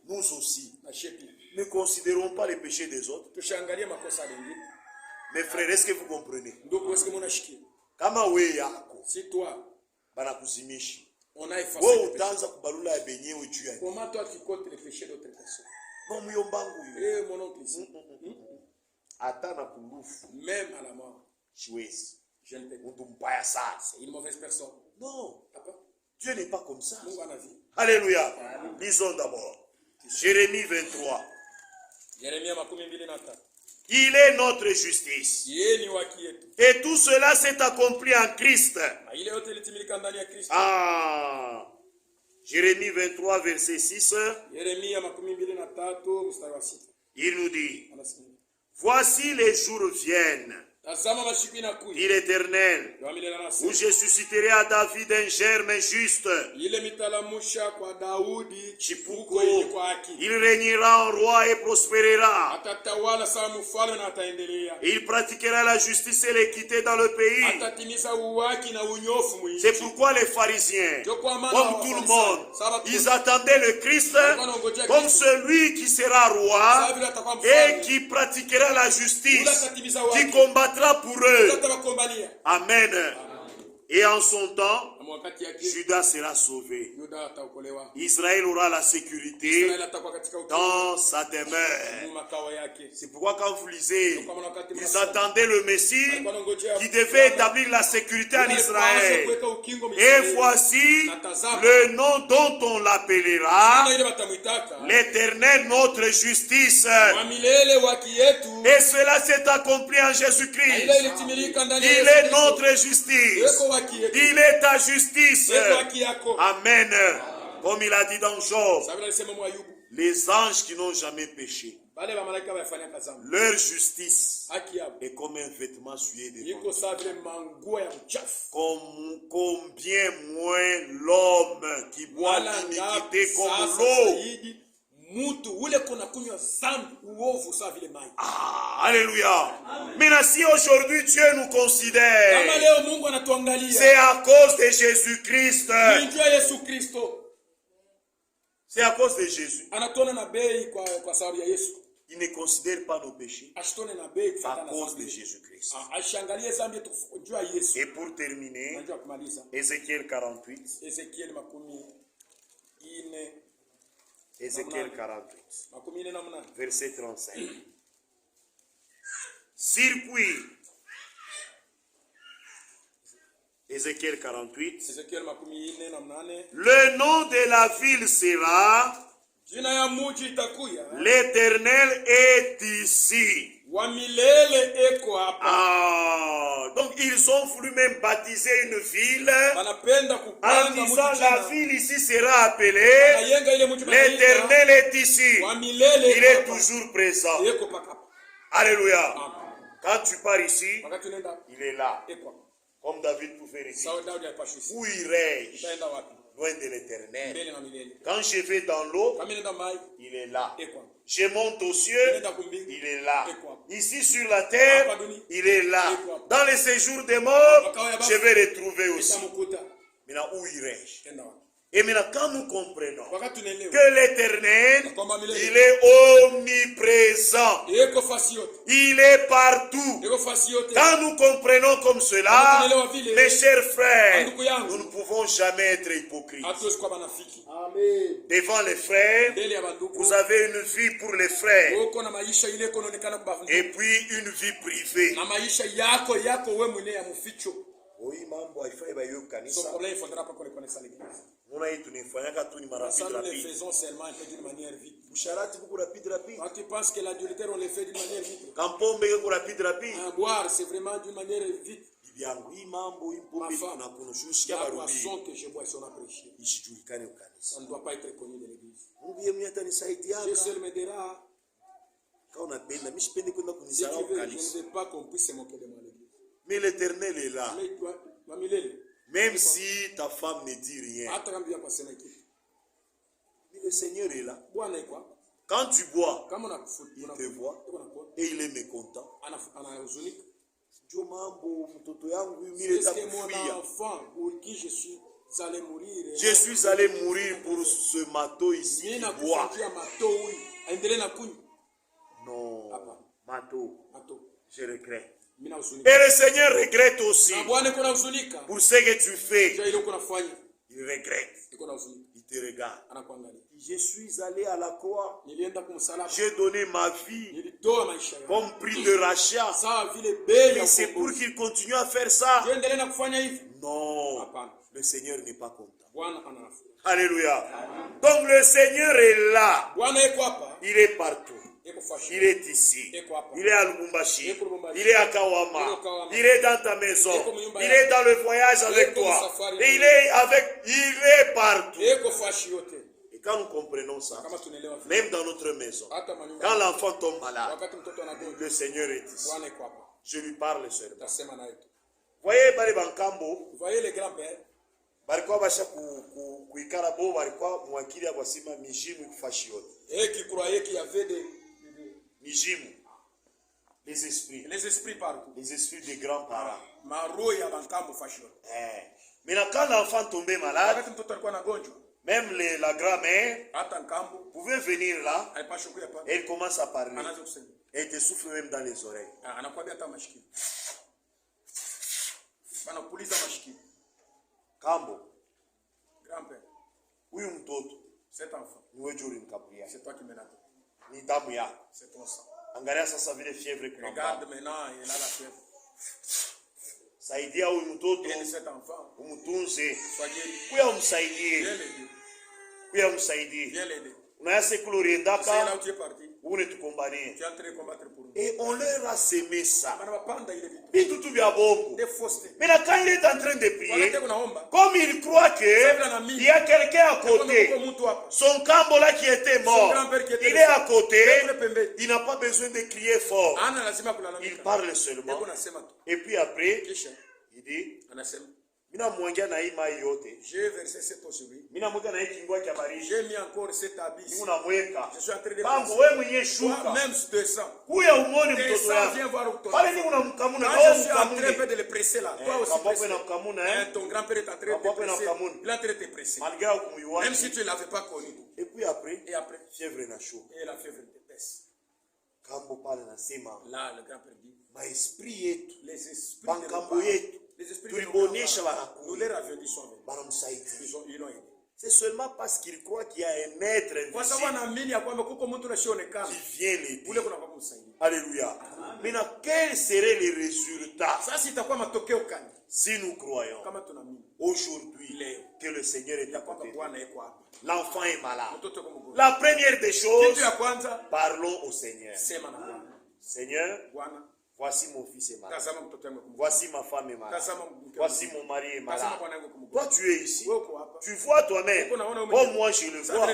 nous aussi ne considérons pas les péchés des autres. Mes frères, est-ce que vous comprenez? Kama we yako, si toi, on a effacé les péchés. Comment toi tu comptes les péchés d'autres personnes? Eh, mon oncle ici. Même à la mort, je ne peux pas. C'est une mauvaise personne. Non. Dieu n'est pas comme ça. Alléluia. Lisons d'abord. Jérémie 23. Il est notre justice. Et tout cela s'est accompli en Christ. Ah. Jérémie 23, verset 6. Il nous dit, voici les jours viennent, dit l'Éternel, où je susciterai à David un germe juste. Chipuko, il régnera en roi et prospérera. Il pratiquera la justice et l'équité dans le pays. C'est pourquoi les pharisiens, comme tout le monde, ils attendaient le Christ comme celui qui sera roi et qui pratiquera la justice, qui combattra pour eux. Amen. Et en son temps, Judas sera sauvé. Israël aura la sécurité dans sa demeure. C'est pourquoi quand vous lisez, ils attendaient le Messie qui devait établir la sécurité en Israël. Et voici le nom dont on l'appellera l'Éternel notre justice. Et cela s'est accompli en Jésus-Christ. Il est notre justice. Il est ta justice. Amen. Comme il a dit dans Job, les anges qui n'ont jamais péché, leur justice est comme un vêtement souillé de combien moins l'homme qui boit l'iniquité comme l'eau. Ah, alléluia. Mais si aujourd'hui Dieu nous considère, c'est à cause de Jésus-Christ. C'est à cause de Jésus. Il ne considère pas nos péchés à cause de Jésus-Christ. Et pour terminer, Ézéchiel 48. Ézéchiel 48, verset 35. Circuit. Ézéchiel 48. Le nom de la ville sera l'Éternel est ici. Ah, donc ils ont voulu même baptiser une ville en disant la ville ici sera appelée l'Éternel est ici. Il est toujours présent. Alléluia. Quand tu pars ici, il est là. Comme David pouvait dire. Où irai-je? Loin de l'Éternel. Quand je vais dans l'eau, il est là. Je monte aux cieux, il est là. Ici sur la terre, il est là. Dans les séjours des morts, je vais le trouver aussi. Maintenant, où irai-je? Et maintenant, quand nous comprenons que l'Éternel, il est omniprésent, il est partout. Quand nous comprenons comme cela, mes chers frères, nous ne pouvons jamais être hypocrites. Devant les frères, vous avez une vie pour les frères, et puis une vie privée. Oui, mambo haifai bayo kanisa. Son problème, il ne faudra pas qu'on le connaisse à l'église. Nous ne le faisons seulement un peu d'une manière vite. Quand tu penses que l'adultère, on le fait d'une manière vite. Boire, c'est vraiment d'une manière vite. Ma femme, la boisson que je bois, son apprécié. On ne doit pas être connu de l'église. Dieu seul m'aidera. Si tu veux, je ne veux pas qu'on puisse se moquer de moi à l'église. Mais l'Éternel est là. Même si ta femme ne dit rien. Mais le Seigneur est là. Quand tu bois, il te voit et il est mécontent. Est-ce que mon enfant pour qui je suis allé mourir? Je suis allé mourir pour ce matou ici qui boit. Non, matou, je regrette. Et le Seigneur regrette aussi pour ce que tu fais. Il regrette. Il te regarde. Je suis allé à la croix. J'ai donné ma vie comme prix de rachat. Et c'est pour qu'il continue à faire ça. Non, le Seigneur n'est pas content. Alléluia. Donc le Seigneur est là. Il est partout. Il est ici. Il est à Lubumbashi. Il est à Kawama. Il est dans ta maison. Il est dans le voyage avec toi. Et il est partout. Et quand nous comprenons ça, même dans notre maison, quand l'enfant tombe malade, le Seigneur est ici. Je lui parle seulement. Voyez les grands-pères. Barikuwa basha kuikara bo barikuwa mwakili ya kwasima mijimu kufashi yote. Qui croyait qu'il y avait des mijimu, les esprits partout, les esprits des grands-parents. Mais quand l'enfant tombait malade, même la grand-mère pouvait venir là et elle commence à parler. Et elle te souffle même dans les oreilles. Kambo, grand-père, huyu mtoto, cet enfant, c'est toi qui me l'as dit. Ni damu yako. C'est ton sang. Angalia sasa vile fièvre kuna. Regarde maintenant, il a la fièvre. Saidia huyu mtoto. Et cet enfant, umtunze. sois guéri. Kuya umsaidie. Viens l'aider. Kuya umsaidie. Viens l'aider. Unayase kuloriendaka. C'est là où tu es parti. Une tukombanie. Tu es en train de combattre pour nous. Et on leur a semé ça. Mais quand il est en train de prier, comme il croit qu'il y a quelqu'un à côté, son cambo là qui était mort, il est à côté, il n'a pas besoin de crier fort. Il parle seulement. Et puis après, il dit, J'ai versé cette eau sur lui. J'ai J'ai mis encore cet habit. Je suis en train de même descends. Descends, viens voir ton enfant. Quand je suis en train de le presser là, toi aussi presser. Ton grand-père est en train de te presser. Il est en train de te presser. Même si tu ne l'avais pas connu. Et puis après, fièvre na chaud. Et la fièvre te baisse. Là, le grand-père dit, les esprits de nous les ravioli sont venus. Ils l'ont aidé. C'est seulement parce qu'il croit qu'il y a un maître invisible qui vient l'aider. Alléluia. Maintenant, quel serait le résultat si nous croyons aujourd'hui que le Seigneur est à côté? L'enfant est malade. La première des choses, parlons au Seigneur. Seigneur, voici mon fils est malade. Voici ma femme est malade. Voici mon mari est malade. Toi, tu es ici. Tu vois toi-même. Oh, moi, je le vois.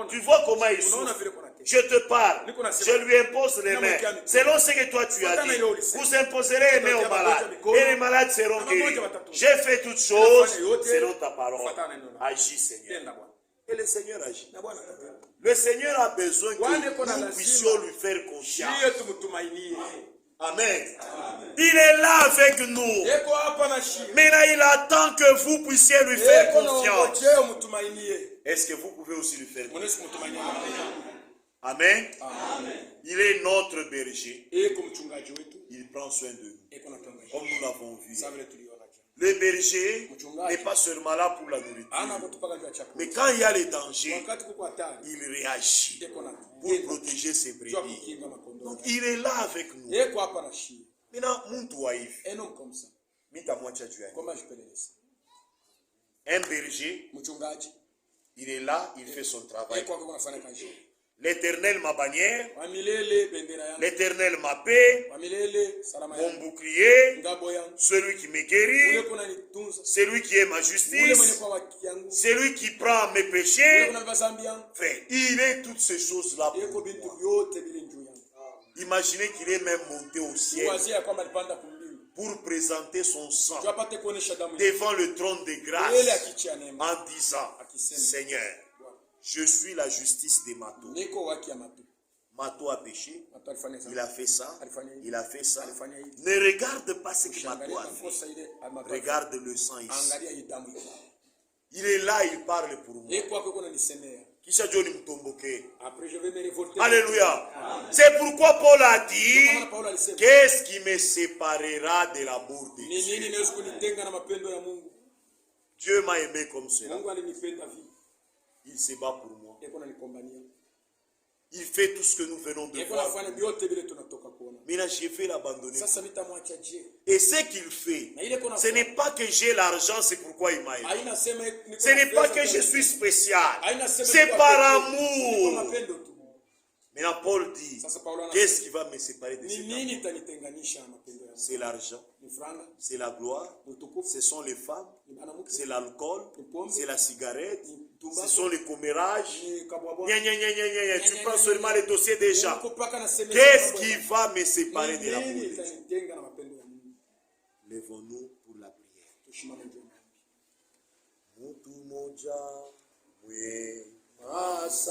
Tu vois comment il souffre. Je te parle. Je lui impose les mains. Selon ce que toi tu as dit. Vous imposerez les mains aux malades. Et les malades seront guéris. J'ai fait toutes choses selon ta parole. Agis, Seigneur. Et le Seigneur agit. Le Seigneur a besoin que nous puissions lui faire confiance. Amen. Il est là avec nous. Maintenant, il attend que vous puissiez lui faire confiance. Est-ce que vous pouvez aussi lui faire confiance? Amen. Il est notre berger. Il prend soin de nous. Comme nous l'avons vu. Le berger n'est pas seulement là pour la nourriture. Mais quand il y a les dangers, il réagit pour protéger ses brebis. Donc il est là avec nous. Maintenant, un homme comme ça, comment je peux le laisser? Un berger, il est là, il fait son travail. L'Éternel ma bannière, l'Éternel ma paix, mon bouclier, celui qui me guérit, celui qui est ma justice, celui qui prend mes péchés. Frère, il est toutes ces choses-là pour moi. Imaginez qu'il est même monté au ciel pour présenter son sang devant le trône de grâce en disant, Seigneur, je suis la justice de Mato. Mato a péché, il a fait ça, il a fait ça. Ne regarde pas ce que Mato a fait. Regarde le sang ici. Il est là, il parle pour moi. Après, je vais me révolter. Alléluia. C'est pourquoi Paul a dit, qu'est-ce qui me séparera de l'amour de Dieu? Dieu m'a aimé comme cela. Il se bat pour moi. Il fait tout ce que nous venons de voir. Maintenant, je vais l'abandonner. Et ce qu'il fait, ce n'est pas que j'ai l'argent, c'est pourquoi il m'a aimé. Ce n'est pas que je suis spécial. C'est par amour. Maintenant, Paul dit, qu'est-ce qui va me séparer de cet amour? C'est l'argent, c'est la gloire, ce sont les femmes, c'est l'alcool, c'est la cigarette, ce sont les commérages. Tu prends seulement les dossiers des gens. Qu'est-ce qui va me séparer de l'amour de Dieu? Lèvons-nous pour la prière.